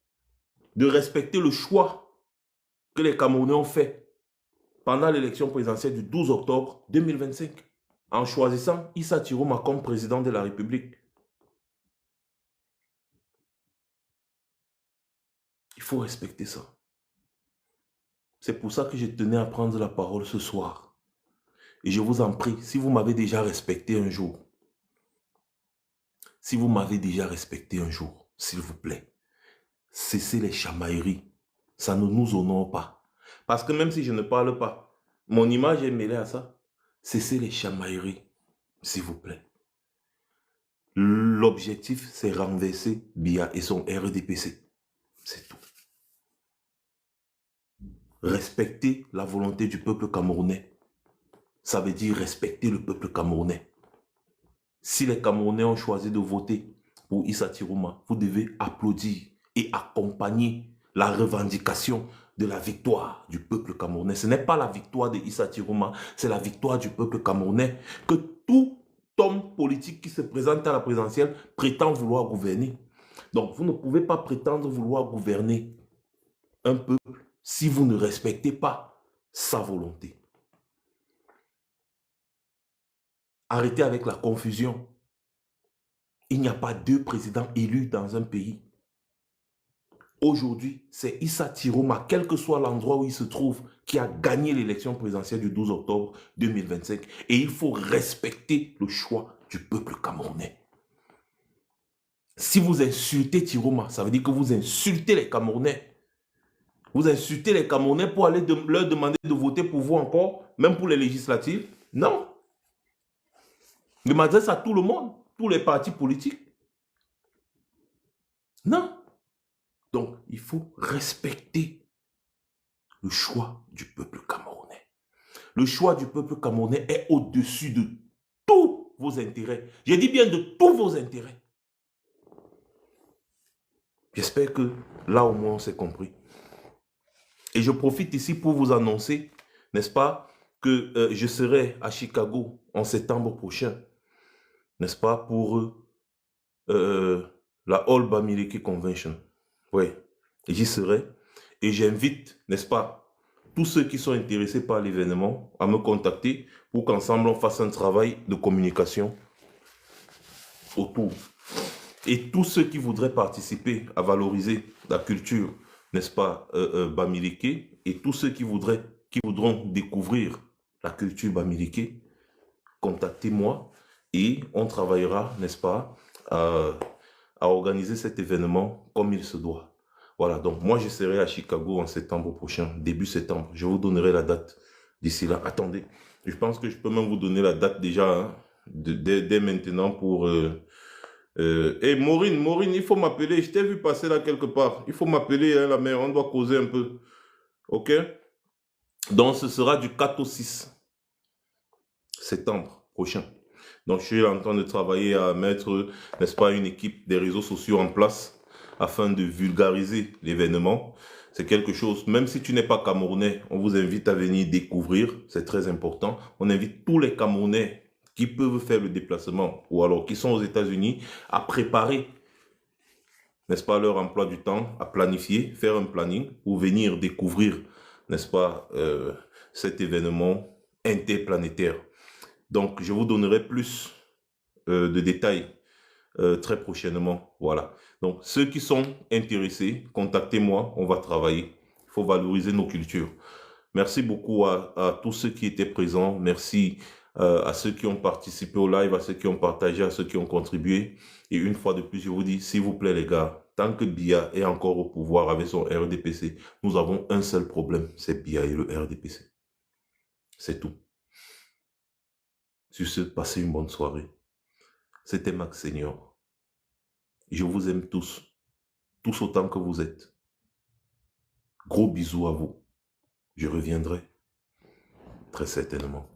de respecter le choix que les Camerounais ont fait pendant l'élection présidentielle du 12 octobre 2025 en choisissant Issa Tiroma comme président de la République. Il faut respecter ça. C'est pour ça que je tenais à prendre la parole ce soir. Et je vous en prie, si vous m'avez déjà respecté un jour, s'il vous plaît, cessez les chamailleries. Ça ne nous honore pas. Parce que même si je ne parle pas, mon image est mêlée à ça. Cessez les chamailleries, s'il vous plaît. L'objectif, c'est renverser Bia et son RDPC. C'est tout. Respecter la volonté du peuple camerounais. Ça veut dire respecter le peuple camerounais. Si les Camerounais ont choisi de voter pour Issa Tiroma, vous devez applaudir et accompagner la revendication de la victoire du peuple camerounais. Ce n'est pas la victoire de Issa Tiroma, c'est la victoire du peuple camerounais que tout homme politique qui se présente à la présidentielle prétend vouloir gouverner. Donc, vous ne pouvez pas prétendre vouloir gouverner un peuple si vous ne respectez pas sa volonté. Arrêtez avec la confusion. Il n'y a pas deux présidents élus dans un pays. Aujourd'hui, c'est Issa Tiroma, quel que soit l'endroit où il se trouve, qui a gagné l'élection présidentielle du 12 octobre 2025. Et il faut respecter le choix du peuple camerounais. Si vous insultez Tiroma, ça veut dire que vous insultez les Camerounais. Vous insultez les Camerounais pour aller leur demander de voter pour vous encore, même pour les législatives? Non. Je m'adresse à tout le monde, tous les partis politiques. Non. Donc, il faut respecter le choix du peuple camerounais. Le choix du peuple camerounais est au-dessus de tous vos intérêts. Je dis bien de tous vos intérêts. J'espère que là au moins on s'est compris. Et je profite ici pour vous annoncer, n'est-ce pas, que je serai à Chicago en septembre prochain, n'est-ce pas, pour la All Bamileke Convention. Oui, j'y serai. Et j'invite, n'est-ce pas, tous ceux qui sont intéressés par l'événement à me contacter pour qu'ensemble on fasse un travail de communication autour. Et tous ceux qui voudraient participer à valoriser la culture, n'est-ce pas, Bamileke, et tous ceux qui voudront découvrir la culture Bamileke, contactez-moi et on travaillera, n'est-ce pas, à organiser cet événement comme il se doit. Voilà, donc moi je serai à Chicago en septembre prochain, début septembre. Je vous donnerai la date d'ici là. Attendez, je pense que je peux même vous donner la date déjà, hein, dès maintenant pour... Hey Maureen, il faut m'appeler. Je t'ai vu passer là quelque part. Il faut m'appeler, hein, la mère. On doit causer un peu. Ok? Donc, ce sera du 4 au 6 septembre prochain. Donc, je suis en train de travailler à mettre, n'est-ce pas, une équipe des réseaux sociaux en place afin de vulgariser l'événement. C'est quelque chose, même si tu n'es pas Camerounais, on vous invite à venir découvrir. C'est très important. On invite tous les Camerounais qui peuvent faire le déplacement ou alors qui sont aux États-Unis à préparer, n'est-ce pas, leur emploi du temps, à planifier, faire un planning pour venir découvrir, n'est-ce pas, cet événement interplanétaire. Donc, je vous donnerai plus de détails très prochainement. Voilà. Donc, ceux qui sont intéressés, contactez-moi, on va travailler. Il faut valoriser nos cultures. Merci beaucoup à tous ceux qui étaient présents. Merci à ceux qui ont participé au live, à ceux qui ont partagé, à ceux qui ont contribué. Et une fois de plus, je vous dis, s'il vous plaît les gars, tant que Biya est encore au pouvoir avec son RDPC, nous avons un seul problème, c'est Biya et le RDPC. C'est tout. Sur ce, passez une bonne soirée. C'était Max Senior. Je vous aime tous autant que vous êtes. Gros bisous à vous. Je reviendrai très certainement.